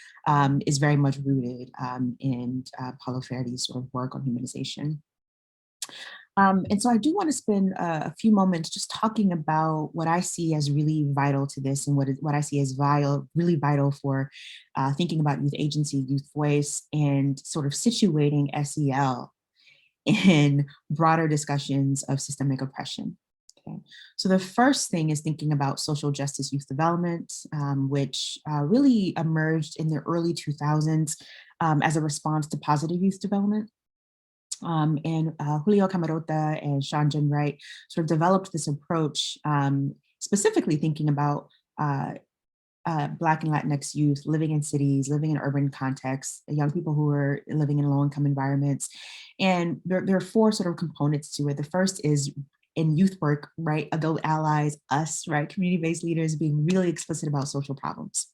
[SPEAKER 1] is very much rooted in Paulo Freire's sort of work on humanization. And so I do want to spend a few moments just talking about what I see as really vital to this, and what I see as really vital for thinking about youth agency, youth voice, and sort of situating SEL in broader discussions of systemic oppression. Okay. So the first thing is thinking about social justice youth development, which really emerged in the early 2000s as a response to positive youth development. And Julio Camarota and Sean Jim Wright sort of developed this approach, specifically thinking about Black and Latinx youth living in cities, living in urban contexts, young people who are living in low-income environments. And there are four sort of components to it. The first is in youth work, right? Adult allies, us, right? Community-based leaders being really explicit about social problems,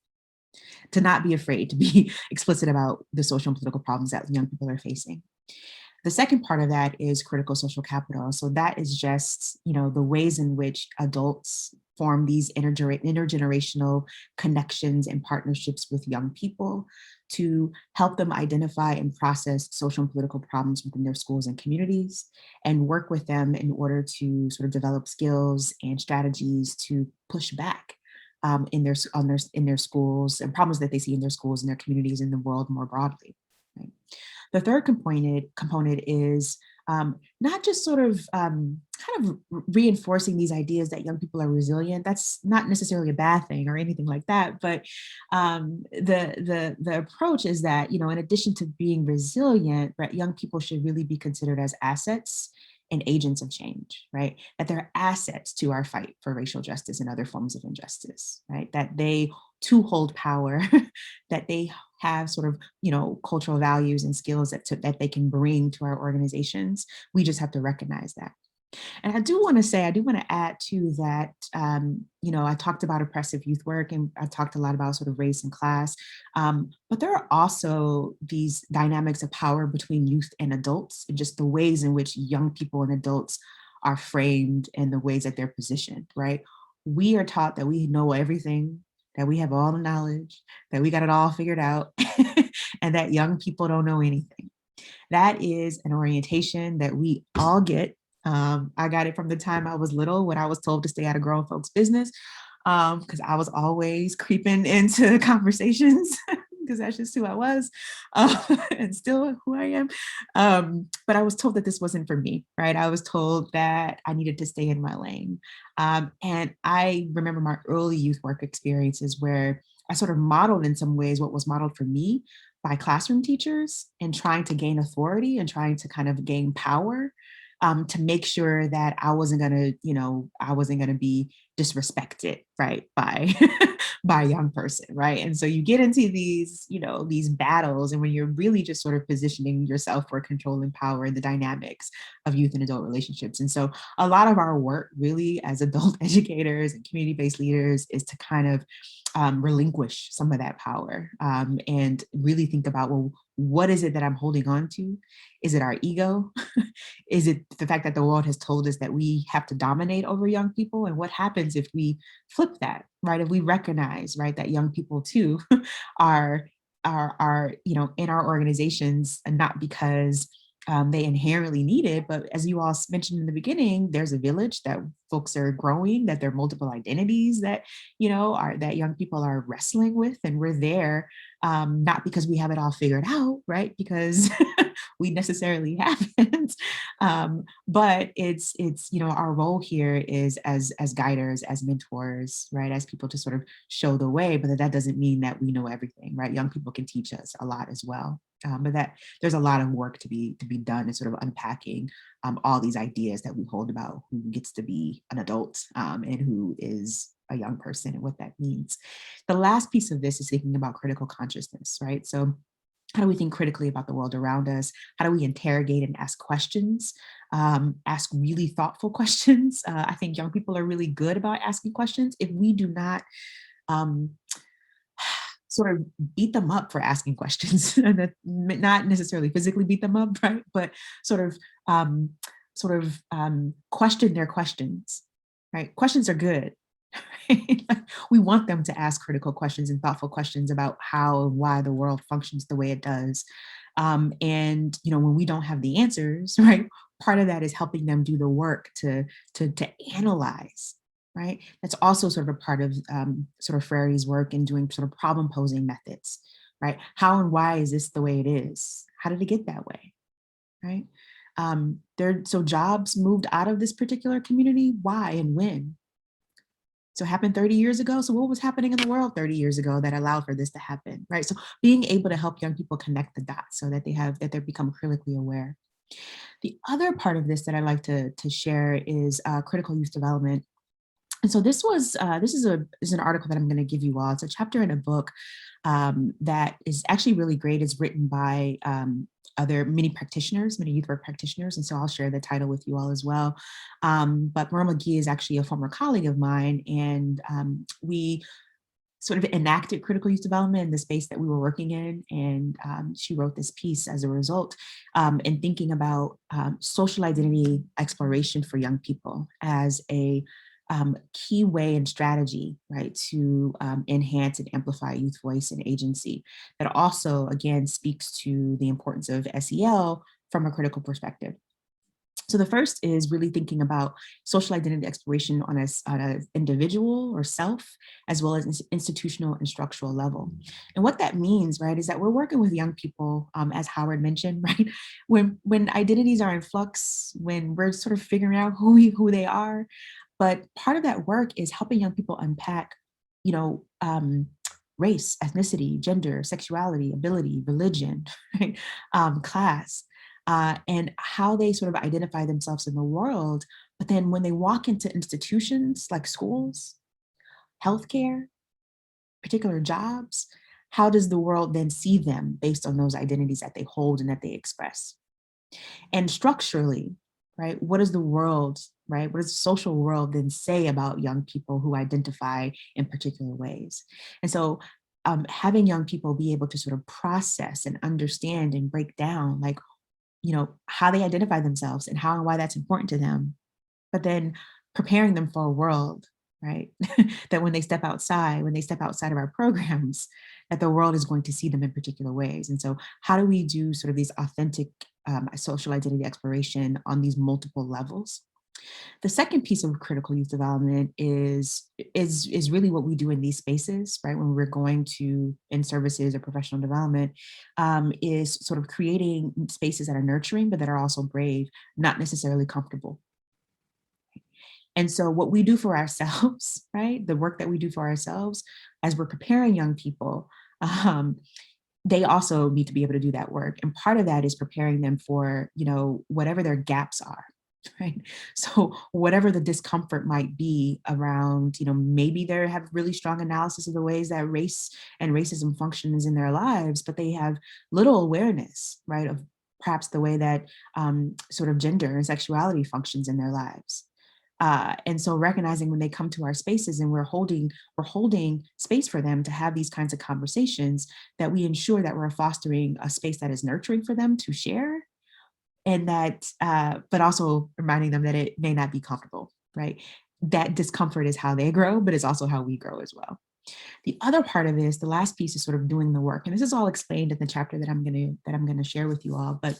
[SPEAKER 1] to not be afraid to be explicit about the social and political problems that young people are facing. The second part of that is critical social capital. So that is just, the ways in which adults form these intergenerational connections and partnerships with young people to help them identify and process social and political problems within their schools and communities, and work with them in order to sort of develop skills and strategies to push back in their schools, and problems that they see in their schools and their communities in the world more broadly. Right? The third component is not just sort of kind of reinforcing these ideas that young people are resilient. That's not necessarily a bad thing or anything like that, but the approach is that, in addition to being resilient, right, young people should really be considered as assets and agents of change, right? That they're assets to our fight for racial justice and other forms of injustice, right? That they too hold power, that they have sort of, cultural values and skills that they can bring to our organizations. We just have to recognize that. And I do want to add to that, I talked about oppressive youth work, and I talked a lot about sort of race and class, but there are also these dynamics of power between youth and adults, and just the ways in which young people and adults are framed and the ways that they're positioned, right? We are taught that we know everything, that we have all the knowledge, that we got it all figured out, and that young people don't know anything. That is an orientation that we all get. I got it from the time I was little, when I was told to stay out of grown folks' business, because I was always creeping into conversations, because that's just who I was, and still who I am. But I was told that this wasn't for me, right? I was told that I needed to stay in my lane. And I remember my early youth work experiences where I sort of modeled in some ways what was modeled for me by classroom teachers, and trying to gain authority and trying to kind of gain power, to make sure that I wasn't gonna be disrespected, right, by by a young person, right? And so you get into these battles, and when you're really just sort of positioning yourself for control and power and the dynamics of youth and adult relationships. And so a lot of our work really as adult educators and community-based leaders is to kind of relinquish some of that power, and really think about, well, what is it that I'm holding on to? Is it our ego? Is it the fact that the world has told us that we have to dominate over young people? And what happens if we flip that, right? If we recognize, right, that young people too are in our organizations, and not because they inherently need it, but as you all mentioned in the beginning, there's a village that folks are growing, that there are multiple identities that that young people are wrestling with, and we're there not because we have it all figured out, right? Because we necessarily haven't, but it's our role here is as guiders, as mentors, right? As people to sort of show the way, but that doesn't mean that we know everything, right? Young people can teach us a lot as well. But that there's a lot of work to be done in sort of unpacking all these ideas that we hold about who gets to be an adult, and who is a young person, and what that means. The last piece of this is thinking about critical consciousness, right? So how do we think critically about the world around us? How do we interrogate and ask questions, ask really thoughtful questions? I think young people are really good about asking questions. If we do not sort of beat them up for asking questions, not necessarily physically beat them up, right? But sort of question their questions, right? Questions are good. We want them to ask critical questions and thoughtful questions about how and why the world functions the way it does. And when we don't have the answers, right, part of that is helping them do the work to analyze, right? That's also sort of a part of sort of Freire's work in doing sort of problem posing methods, right? How and why is this the way it is? How did it get that way, right? So jobs moved out of this particular community. Why and when? So it happened 30 years ago. So what was happening in the world 30 years ago that allowed for this to happen, right? So being able to help young people connect the dots so that they become critically aware. The other part of this that I'd like to share is critical youth development. And so this is an article that I'm going to give you all. It's a chapter in a book that is actually really great. It's written by many youth work practitioners. And so I'll share the title with you all as well. But Merle McGee is actually a former colleague of mine, and we sort of enacted critical youth development in the space that we were working in. And she wrote this piece as a result in thinking about social identity exploration for young people as a key way and strategy, right, to enhance and amplify youth voice and agency. That also, again, speaks to the importance of SEL from a critical perspective. So the first is really thinking about social identity exploration on a individual or self, as well as institutional and structural level. And what that means, right, is that we're working with young people, as Howard mentioned, right? When identities are in flux, when we're sort of figuring out who they are. But part of that work is helping young people unpack, race, ethnicity, gender, sexuality, ability, religion, right? Class. And how they sort of identify themselves in the world. But then when they walk into institutions like schools, healthcare, particular jobs, how does the world then see them based on those identities that they hold and that they express? And structurally, right, what does the world, right, what does the social world then say about young people who identify in particular ways? And so having young people be able to sort of process and understand and break down, like, how they identify themselves and how and why that's important to them, but then preparing them for a world, right? That when they step outside of our programs, that the world is going to see them in particular ways. And so how do we do sort of these authentic social identity exploration on these multiple levels? The second piece of critical youth development is really what we do in these spaces, right? When we're going to in services or professional development, is sort of creating spaces that are nurturing, but that are also brave, not necessarily comfortable. And so what we do for ourselves, right? The work that we do for ourselves as we're preparing young people, they also need to be able to do that work. And part of that is preparing them for, whatever their gaps are. Right. So whatever the discomfort might be around, maybe they have really strong analysis of the ways that race and racism functions in their lives, but they have little awareness, right, of perhaps the way that sort of gender and sexuality functions in their lives. And so recognizing when they come to our spaces and we're holding space for them to have these kinds of conversations, that we ensure that we're fostering a space that is nurturing for them to share. And that, but also reminding them that it may not be comfortable, right? That discomfort is how they grow, but it's also how we grow as well. The other part of this, the last piece, is sort of doing the work. And this is all explained in the chapter that I'm gonna share with you all. But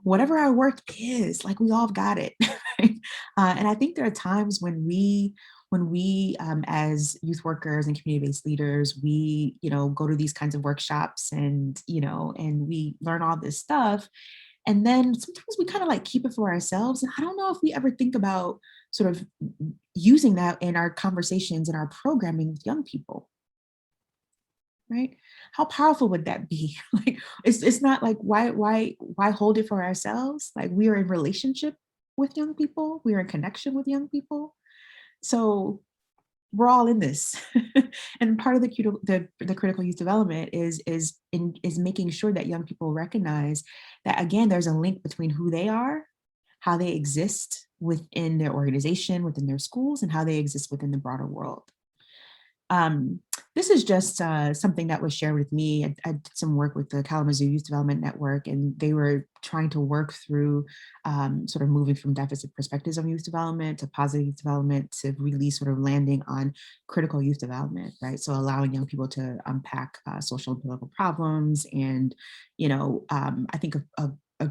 [SPEAKER 1] whatever our work is, like, we all got it. Right? And I think there are times when we as youth workers and community-based leaders, we go to these kinds of workshops and and we learn all this stuff. And then sometimes we kind of like keep it for ourselves. And I don't know if we ever think about sort of using that in our conversations and our programming with young people. Right? How powerful would that be? Like, it's not like, why hold it for ourselves? Like, we are in relationship with young people. We are in connection with young people. So we're all in this. And part of the critical youth development is making sure that young people recognize that, again, there's a link between who they are, how they exist within their organization, within their schools, and how they exist within the broader world. This is just something that was shared with me. I did some work with the Kalamazoo Youth Development Network, and they were trying to work through sort of moving from deficit perspectives on youth development to positive youth development to really sort of landing on critical youth development, right? So allowing young people to unpack social and political problems. And, I think a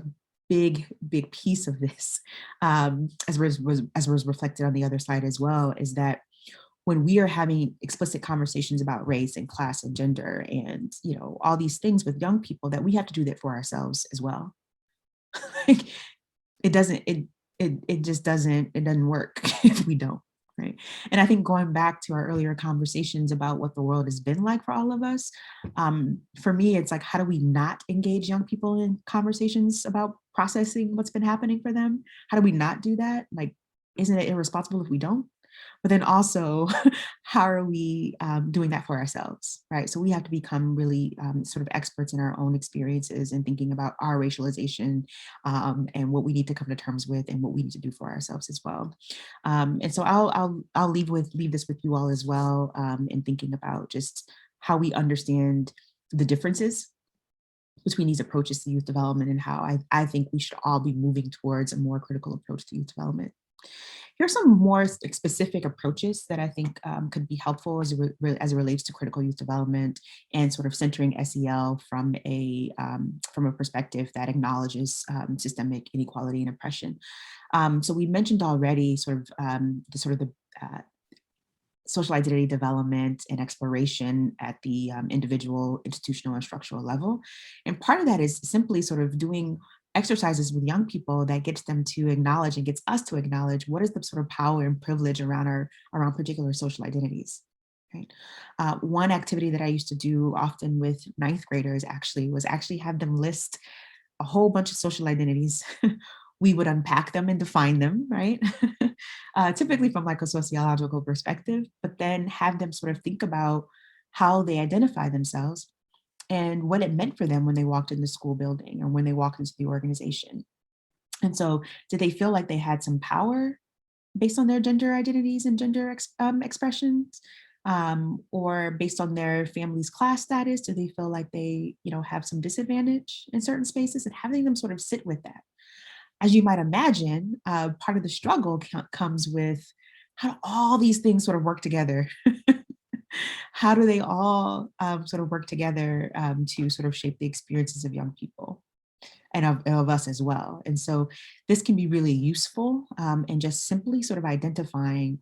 [SPEAKER 1] big piece of this, as was reflected on the other side as well, is that when we are having explicit conversations about race and class and gender and, you know, all these things with young people, that we have to do that for ourselves as well. Like, it doesn't work if we don't, right? And I think going back to our earlier conversations about what the world has been like for all of us, for me, it's like, how do we not engage young people in conversations about processing what's been happening for them? How do we not do that? Like, isn't it irresponsible if we don't? But then also, how are we doing that for ourselves, right? So we have to become really sort of experts in our own experiences and thinking about our racialization and what we need to come to terms with and what we need to do for ourselves as well. And so I'll leave this with you all as well, in thinking about just how we understand the differences between these approaches to youth development and how I think we should all be moving towards a more critical approach to youth development. Here are some more specific approaches that I think could be helpful as it relates to critical youth development and sort of centering SEL from a perspective that acknowledges systemic inequality and oppression. So we mentioned already the social identity development and exploration at the individual, institutional, and structural level. And part of that is simply sort of doing exercises with young people that gets them to acknowledge and gets us to acknowledge what is the sort of power and privilege around particular social identities. Right? One activity that I used to do often with ninth graders was have them list a whole bunch of social identities. We would unpack them and define them, right? Typically from like a sociological perspective, but then have them sort of think about how they identify themselves and what it meant for them when they walked in the school building or when they walked into the organization. And so did they feel like they had some power based on their gender identities and gender expressions? Or based on their family's class status, do they feel like they, have some disadvantage in certain spaces? And having them sort of sit with that. As you might imagine, part of the struggle comes with how do all these things sort of work together? How do they all sort of work together to sort of shape the experiences of young people and of us as well? And so this can be really useful in just simply sort of identifying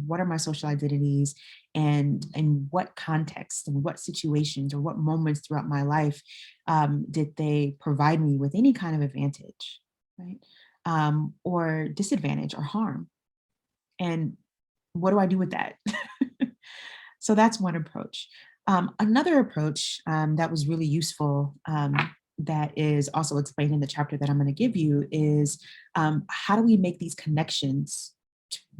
[SPEAKER 1] what are my social identities and in what context and what situations or what moments throughout my life did they provide me with any kind of advantage, right? Or disadvantage or harm. And what do I do with that? So that's one approach. Another approach that was really useful that is also explained in the chapter that I'm going to give you is how do we make these connections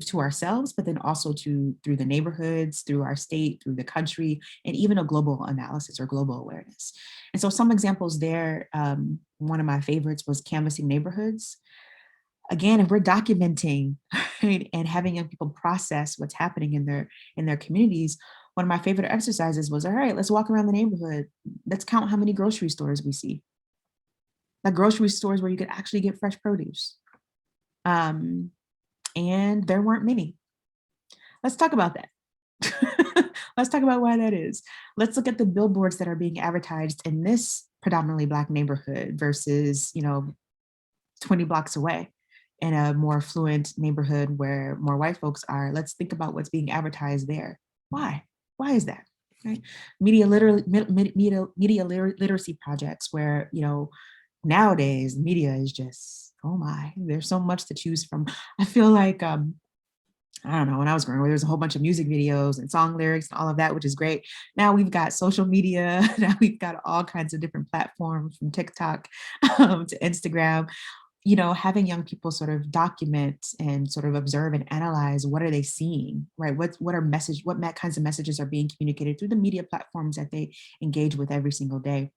[SPEAKER 1] to ourselves, but then also through the neighborhoods, through our state, through the country, and even a global analysis or global awareness. And so some examples there, one of my favorites was canvassing neighborhoods. Again, if we're documenting, right, and having young people process what's happening in their communities, one of my favorite exercises was, all right, let's walk around the neighborhood. Let's count how many grocery stores we see. Like grocery stores where you could actually get fresh produce. And there weren't many. Let's talk about that. Let's talk about why that is. Let's look at the billboards that are being advertised in this predominantly Black neighborhood versus, 20 blocks away in a more affluent neighborhood where more white folks are. Let's think about what's being advertised there. Why? Why is that? Right? Media literacy projects where, nowadays media is just, oh my, there's so much to choose from. I feel like, I don't know, when I was growing up, there was a whole bunch of music videos and song lyrics and all of that, which is great. Now we've got social media. Now we've got all kinds of different platforms from TikTok to Instagram. Having young people sort of document and sort of observe and analyze what are they seeing, right? What kinds of messages are being communicated through the media platforms that they engage with every single day.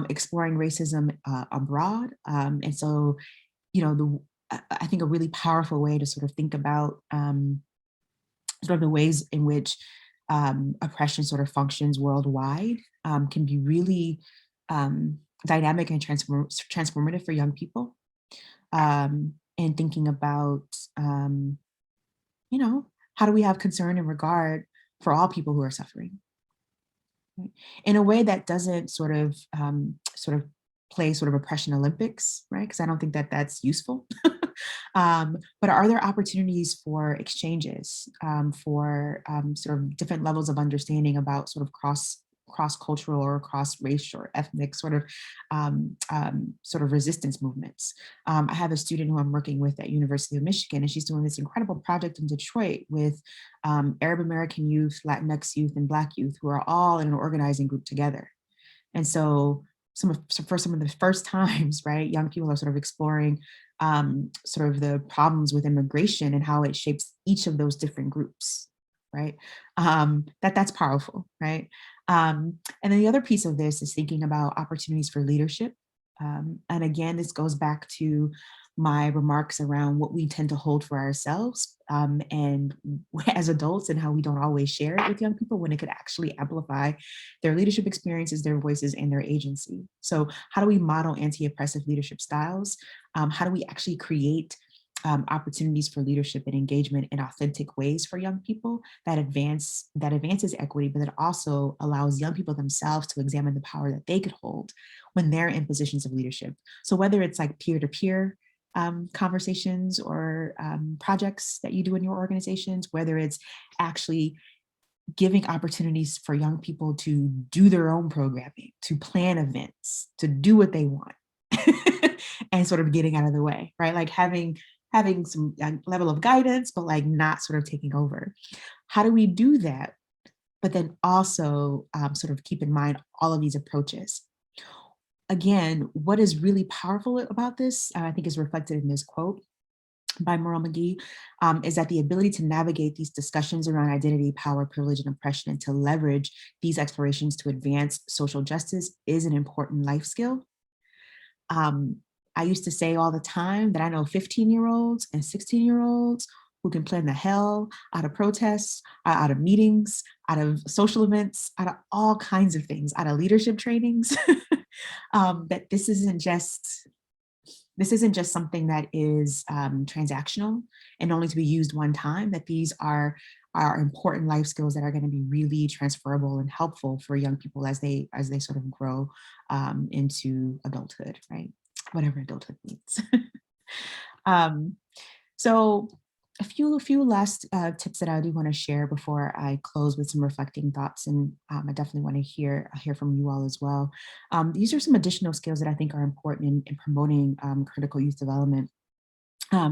[SPEAKER 1] Exploring racism abroad. And so, I think a really powerful way to sort of think about sort of the ways in which oppression sort of functions worldwide can be really dynamic and transformative for young people. And thinking about, how do we have concern and regard for all people who are suffering, right? In a way that doesn't sort of play sort of oppression Olympics, right? Because I don't think that that's useful. But are there opportunities for exchanges, for sort of different levels of understanding about sort of cross-cultural or cross-race or ethnic sort of resistance movements? I have a student who I'm working with at University of Michigan, and she's doing this incredible project in Detroit with Arab American youth, Latinx youth, and Black youth who are all in an organizing group together. And so for some of the first times, right, young people are sort of exploring sort of the problems with immigration and how it shapes each of those different groups, right? That's powerful, right? And then the other piece of this is thinking about opportunities for leadership. And again, this goes back to my remarks around what we tend to hold for ourselves and as adults, and how we don't always share it with young people when it could actually amplify their leadership experiences, their voices, and their agency. So how do we model anti-oppressive leadership styles? How do we actually create opportunities for leadership and engagement in authentic ways for young people that advances equity, but that also allows young people themselves to examine the power that they could hold when they're in positions of leadership? So whether it's like peer-to-peer conversations or projects that you do in your organizations, whether it's actually giving opportunities for young people to do their own programming, to plan events, to do what they want, and sort of getting out of the way, right? Like having some level of guidance, but like not sort of taking over. How do we do that? But then also sort of keep in mind all of these approaches. Again, what is really powerful about this, I think is reflected in this quote by Merle McGee, is that the ability to navigate these discussions around identity, power, privilege, and oppression, and to leverage these explorations to advance social justice is an important life skill. I used to say all the time that I know 15-year-olds and 16-year-olds who can plan the hell out of protests, out of meetings, out of social events, out of all kinds of things, out of leadership trainings. That this isn't just something that is transactional and only to be used one time, that these are important life skills that are going to be really transferable and helpful for young people as they sort of grow into adulthood, right? Whatever adulthood means. So a few last tips that I do want to share before I close with some reflecting thoughts, and I definitely want to hear from you all as well. These are some additional skills that I think are important in promoting critical youth development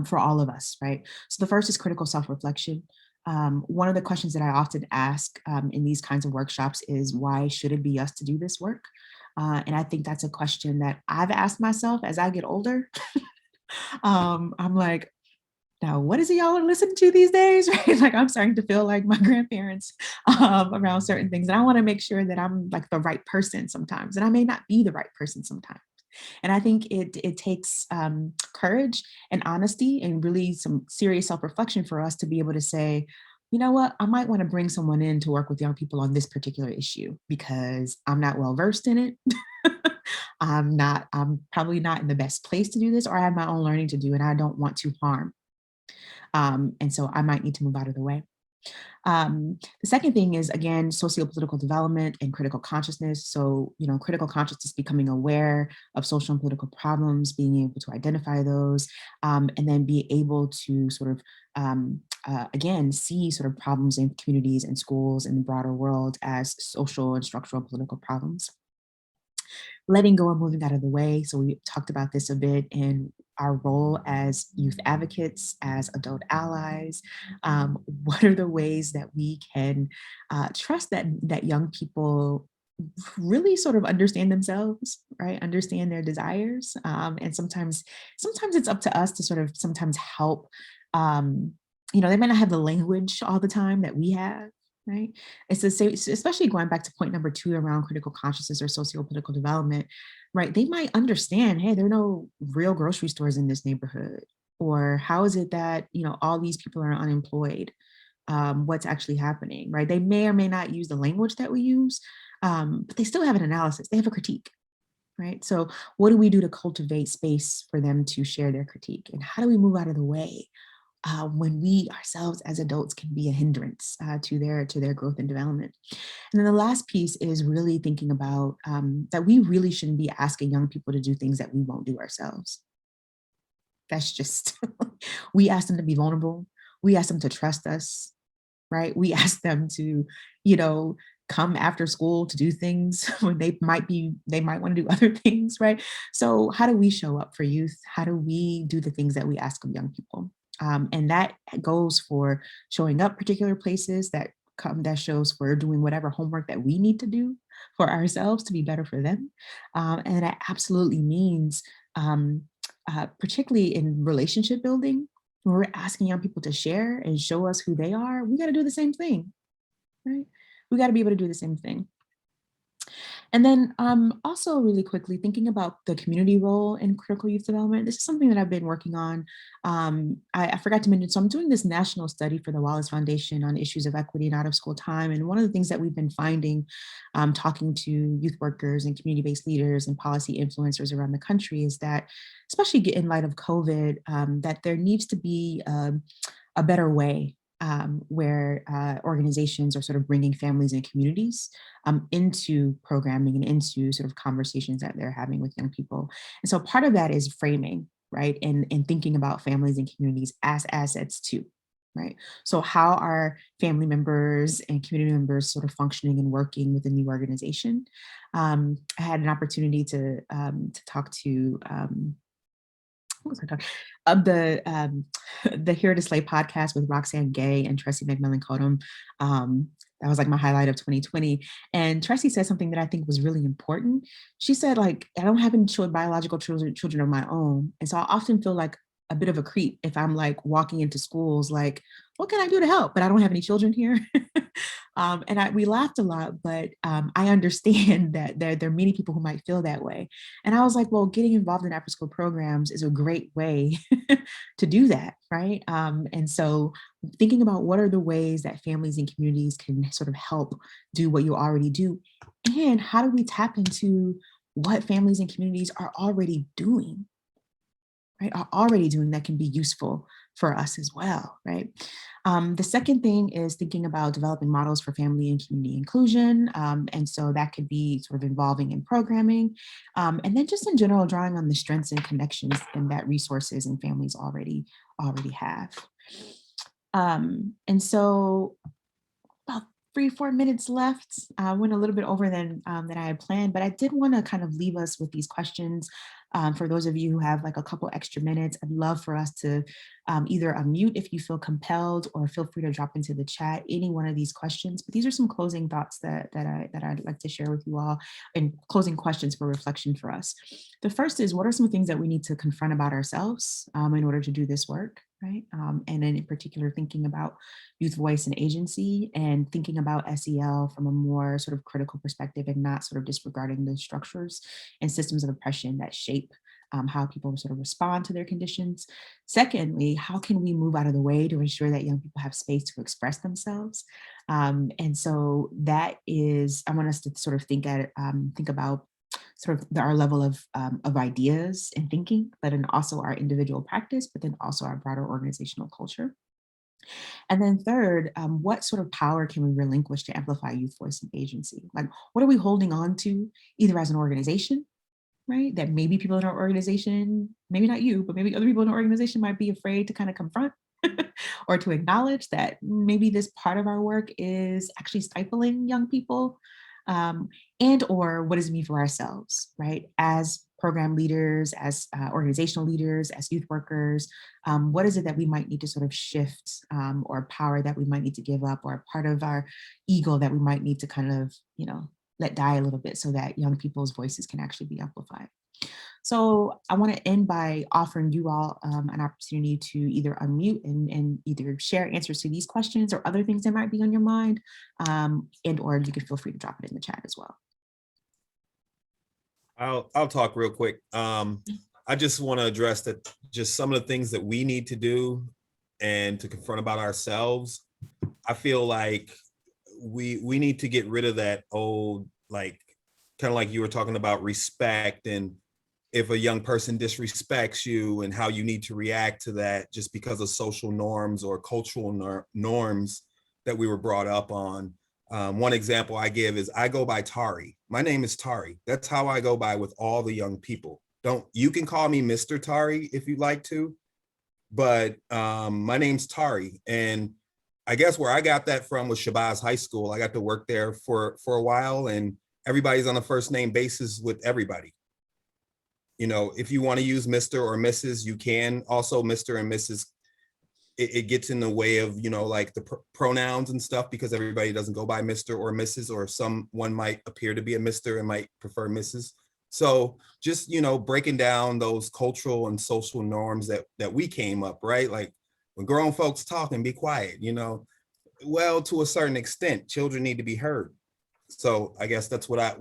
[SPEAKER 1] for all of us, right? So the first is critical self-reflection. One of the questions that I often ask in these kinds of workshops is, why should it be us to do this work? And I think that's a question that I've asked myself as I get older. I'm like, now, what is it y'all are listening to these days? Right? Like, I'm starting to feel like my grandparents around certain things. And I want to make sure that I'm like the right person sometimes. And I may not be the right person sometimes. And I think it takes courage and honesty and really some serious self-reflection for us to be able to say, you know what, I might want to bring someone in to work with young people on this particular issue because I'm not well versed in it. I'm probably not in the best place to do this, or I have my own learning to do and I don't want to harm. And so I might need to move out of the way. The second thing is, again, socio-political development and critical consciousness. So, critical consciousness, becoming aware of social and political problems, being able to identify those, and then be able to sort of, again, see sort of problems in communities and schools and the broader world as social and structural political problems. Letting go and moving out of the way. So we talked about this a bit in our role as youth advocates, as adult allies. What are the ways that we can trust that young people really sort of understand themselves, right? Understand their desires. And sometimes it's up to us to sort of sometimes help. They might not have the language all the time that we have. Right. It's the same, especially going back to point number 2 around critical consciousness or socio-political development, right? They might understand, hey, there are no real grocery stores in this neighborhood. Or how is it that, all these people are unemployed? What's actually happening, right? They may or may not use the language that we use, but they still have an analysis. They have a critique, right? So what do we do to cultivate space for them to share their critique? And how do we move out of the way when we ourselves as adults can be a hindrance to their growth and development. And then the last piece is really thinking about that we really shouldn't be asking young people to do things that we won't do ourselves. That's just, we ask them to be vulnerable. We ask them to trust us, right? We ask them to, come after school to do things when they might want to do other things, right? So how do we show up for youth? How do we do the things that we ask of young people? And that goes for showing up particular places, that shows for doing whatever homework that we need to do for ourselves to be better for them. And that absolutely means, particularly in relationship building, when we're asking young people to share and show us who they are, we got to do the same thing, right? We got to be able to do the same thing. And then also really quickly thinking about the community role in critical youth development. This is something that I've been working on. I forgot to mention, so I'm doing this national study for the Wallace Foundation on issues of equity and out of school time. And one of the things that we've been finding, talking to youth workers and community-based leaders and policy influencers around the country, is that, especially in light of COVID, that there needs to be a better way where organizations are sort of bringing families and communities into programming and into sort of conversations that they're having with young people. And so part of that is framing, right? And thinking about families and communities as assets too, right? So how are family members and community members sort of functioning and working within the organization? I had an opportunity to talk to what was I talking? The Here to Slay podcast with Roxanne Gay and Tressie McMillan Cottom. That was like my highlight of 2020. And Tressie said something that I think was really important. She said, like, I don't have any biological children of my own. And so I often feel like a bit of a creep if I'm like walking into schools, like, what can I do to help? But I don't have any children here. And we laughed a lot, but I understand that there are many people who might feel that way. And I was like, well, getting involved in after school programs is a great way to do that, right? And so thinking about what are the ways that families and communities can sort of help do what you already do, and how do we tap into what families and communities are already doing, right, are already doing that can be useful for us as well, right? The second thing is thinking about developing models for family and community inclusion. And so that could be sort of involving in programming. And then just in general, drawing on the strengths and connections and that resources and families already have. And so about 3-4 minutes left. I went a little bit over than I had planned, but I did want to kind of leave us with these questions. For those of you who have like a couple extra minutes, I'd love for us to either unmute if you feel compelled, or feel free to drop into the chat any one of these questions. But these are some closing thoughts that I'd like to share with you all, and closing questions for reflection for us. The first is, what are some things that we need to confront about ourselves in order to do this work, right? And then in particular, thinking about youth voice and agency, and thinking about SEL from a more sort of critical perspective, and not sort of disregarding the structures and systems of oppression that shape how people sort of respond to their conditions. Secondly, how can we move out of the way to ensure that young people have space to express themselves? And so that is, I want us to sort of think about sort of our level of ideas and thinking, but then also our individual practice, but then also our broader organizational culture. And then third, what sort of power can we relinquish to amplify youth voice and agency? Like, what are we holding on to, either as an organization, right? That maybe people in our organization, maybe not you, but maybe other people in the organization might be afraid to kind of confront or to acknowledge that maybe this part of our work is actually stifling young people, and or what does it mean for ourselves, right? As program leaders, as organizational leaders, as youth workers, what is it that we might need to sort of shift, or power that we might need to give up, or part of our ego that we might need to kind of, let die a little bit so that young people's voices can actually be amplified. So I want to end by offering you all an opportunity to either unmute and either share answers to these questions or other things that might be on your mind, and or you can feel free to drop it in the chat as well.
[SPEAKER 8] I'll talk real quick. I just want to address that, just some of the things that we need to do and to confront about ourselves. I feel like we need to get rid of that old, like, kind of like you were talking about respect, and if a young person disrespects you and how you need to react to that just because of social norms or cultural norms that we were brought up on. One example I give is I go by Tari. My name is Tari. That's how I go by with all the young people. You can call me Mr. Tari if you'd like to, but my name's Tari. And I guess where I got that from was Shabazz High School. I got to work there for a while, and everybody's on a first name basis with everybody. You know, if you want to use Mr. or Mrs., you can. Also, Mr. and Mrs., it gets in the way of, you know, like the pronouns and stuff, because everybody doesn't go by Mr. or Mrs., or someone might appear to be a Mr. and might prefer Mrs. So just, you know, breaking down those cultural and social norms that we came up, right? Like when grown folks talk and be quiet, you know, well, to a certain extent, children need to be heard. So I guess that's what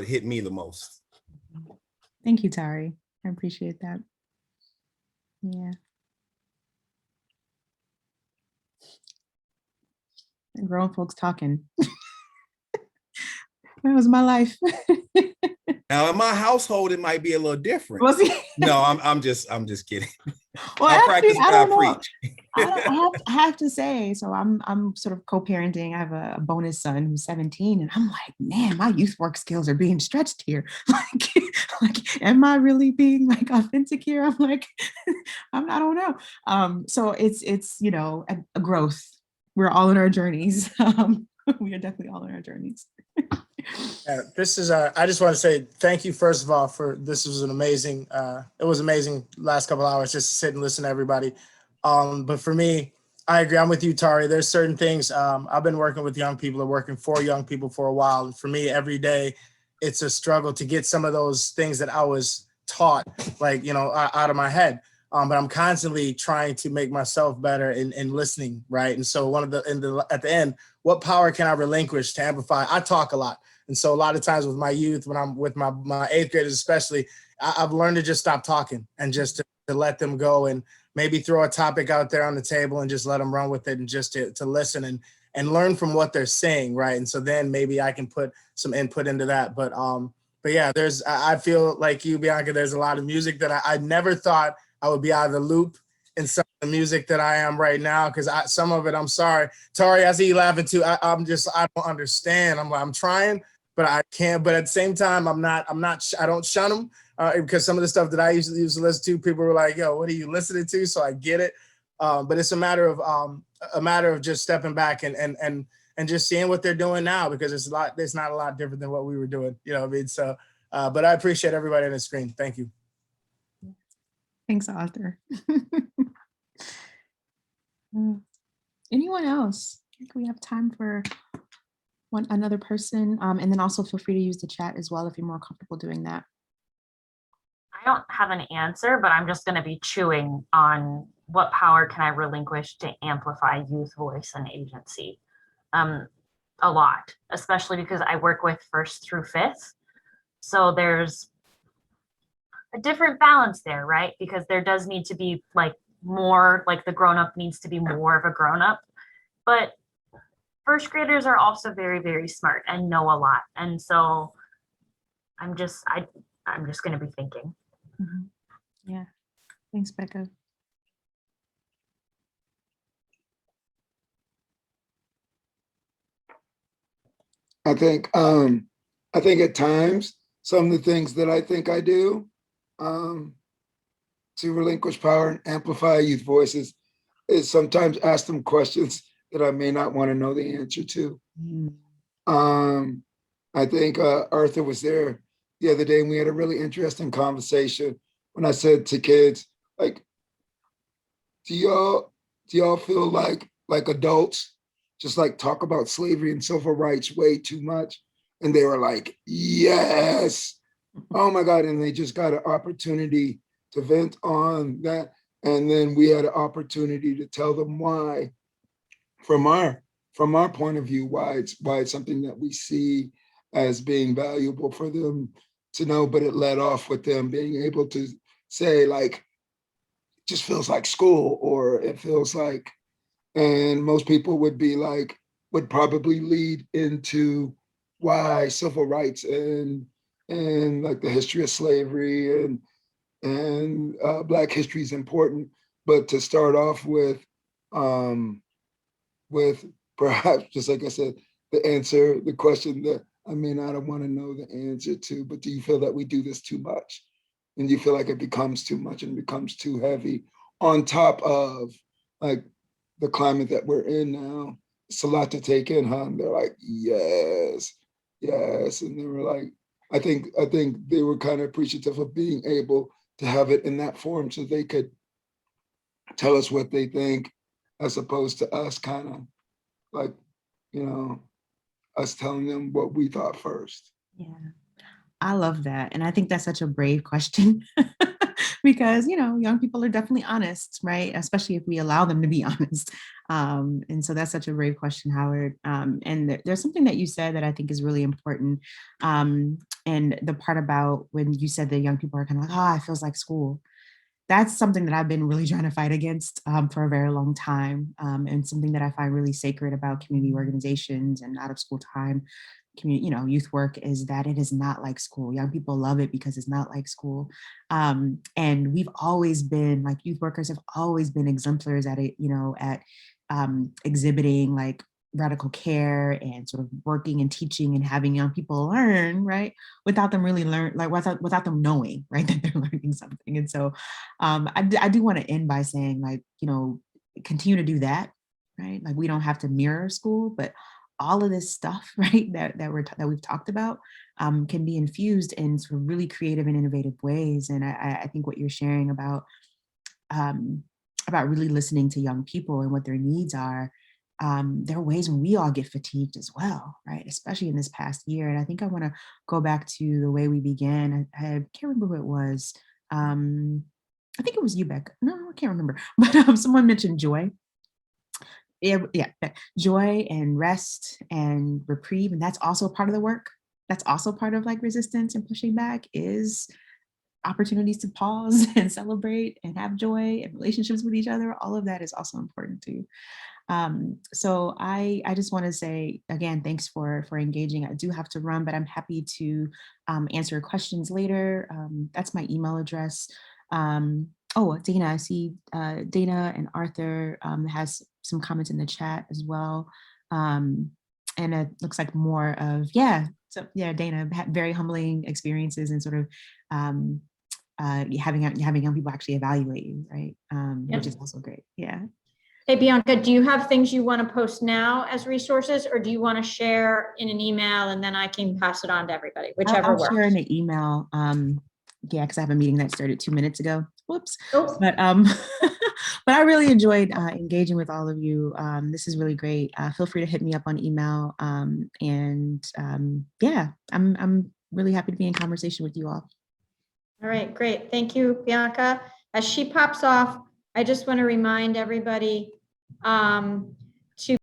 [SPEAKER 8] hit me the most.
[SPEAKER 1] Thank you, Tari. I appreciate that. Yeah. And grown folks talking. That was my life.
[SPEAKER 8] Now in my household, it might be a little different.
[SPEAKER 1] Was it?
[SPEAKER 8] No, I'm just kidding.
[SPEAKER 1] Well,
[SPEAKER 8] I
[SPEAKER 1] actually,
[SPEAKER 8] practice
[SPEAKER 1] I
[SPEAKER 8] what I
[SPEAKER 1] don't know.
[SPEAKER 8] preach.
[SPEAKER 1] I have to say, so I'm sort of co-parenting. I have a bonus son who's 17, and I'm like, man, my youth work skills are being stretched here. like, am I really being like authentic here? I'm like, I don't know. So it's you know a growth. We're all in our journeys. We are definitely all in our journeys.
[SPEAKER 4] Yeah, this is I just want to say thank you first of all for this was an amazing it was amazing last couple hours just to sit and listen to everybody. But for me, I agree. I'm with you, Tari. There's certain things I've been working with young people or working for young people for a while. And for me, every day it's a struggle to get some of those things that I was taught, like, you know, out of my head. But I'm constantly trying to make myself better in listening, right? And so at the end, what power can I relinquish to amplify? I talk a lot. And so a lot of times with my youth, when I'm with my 8th graders especially, I've learned to just stop talking and just to let them go and maybe throw a topic out there on the table and just let them run with it and just to listen and learn from what they're saying, right? And so then maybe I can put some input into that. But yeah, I feel like you, Bianca, there's a lot of music that I never thought I would be out of the loop in some of the music that I am right now, because some of it, I'm sorry, Tari, I see you laughing too. I don't understand. I'm trying, but I can't. But at the same time, I don't shun them because some of the stuff that I used to listen to, people were like, "Yo, what are you listening to?" So I get it, but it's a matter of just stepping back and just seeing what they're doing now, because it's not a lot different than what we were doing. You know what I mean? So, but I appreciate everybody on the screen. Thank you.
[SPEAKER 1] Thanks, Arthur. Anyone else? I think we have time for another person. And then also feel free to use the chat as well if you're more comfortable doing that.
[SPEAKER 6] I don't have an answer, but I'm just going to be chewing on what power can I relinquish to amplify youth voice and agency. A lot, especially because I work with 1st through 5th. So there's a different balance there, right? Because there does need to be like more, like the grown-up needs to be more of a grown-up, but 1st graders are also very, very smart and know a lot. And so I'm just going to be thinking.
[SPEAKER 1] Mm-hmm. Yeah. Thanks, Becca.
[SPEAKER 5] I think at times, some of the things that I think I do to relinquish power and amplify youth voices is sometimes ask them questions that I may not want to know the answer to. I think Arthur was there the other day and we had a really interesting conversation when I said to kids, like, do y'all feel like adults just like talk about slavery and civil rights way too much? And they were like, yes. Oh my God. And they just got an opportunity to vent on that. And then we had an opportunity to tell them why, from our point of view, why it's something that we see as being valuable for them to know. But it led off with them being able to say, like, it just feels like school, or it feels like, and most people would be like, would probably lead into why civil rights and and like the history of slavery and Black history is important, but to start off with perhaps, just like I said, the question that I may not want to know the answer to, but do you feel that we do this too much? And do you feel like it becomes too much and becomes too heavy on top of like the climate that we're in now? It's a lot to take in, huh? And they're like, yes, yes. And they were like, I think they were kind of appreciative of being able to have it in that form so they could tell us what they think, as opposed to us kind of like, you know, us telling them what we thought first.
[SPEAKER 1] Yeah, I love that. And I think that's such a brave question because, you know, young people are definitely honest, right? Especially if we allow them to be honest. And so that's such a brave question, Howard. And there's something that you said that I think is really important. And the part about when you said that young people are kind of like, it feels like school. That's something that I've been really trying to fight against for a very long time, and something that I find really sacred about community organizations and out of school time, community, you know, youth work, is that it is not like school. Young people love it because it's not like school. And we've always been, like, youth workers have always been exemplars at it, you know, at exhibiting like radical care and sort of working and teaching and having young people learn, right, without them really without them knowing, right, that they're learning something. And so I do want to end by saying, like, you know, continue to do that, right? Like, we don't have to mirror school, but all of this stuff, right, that we've talked about can be infused in sort of really creative and innovative ways. And I think what you're sharing about really listening to young people and what their needs are, there are ways when we all get fatigued as well, right? Especially in this past year. And I think I want to go back to the way we began. I can't remember who it was. I think it was you, Beck. No, I can't remember. But someone mentioned joy. Yeah, joy and rest and reprieve. And that's also part of the work. That's also part of like resistance and pushing back, is opportunities to pause and celebrate and have joy and relationships with each other. All of that is also important too. So I just want to say again, thanks for engaging. I do have to run, but I'm happy to answer questions later. That's my email address. Oh, Dana, I see Dana and Arthur has some comments in the chat as well. And it looks like more of, Dana had very humbling experiences and sort of having young people actually evaluate you, right? Which is also great. Yeah.
[SPEAKER 10] Hey, Bianca, do you have things you want to post now as resources, or do you want to share in an email and then I can pass it on to everybody, whichever
[SPEAKER 1] I'll
[SPEAKER 10] works?
[SPEAKER 1] share in the email. Because I have a meeting that started 2 minutes ago. Whoops.
[SPEAKER 10] Oops.
[SPEAKER 1] But but I really enjoyed engaging with all of you. This is really great. Feel free to hit me up on email. I'm really happy to be in conversation with you all.
[SPEAKER 10] All right, great. Thank you, Bianca. As she pops off, I just want to remind everybody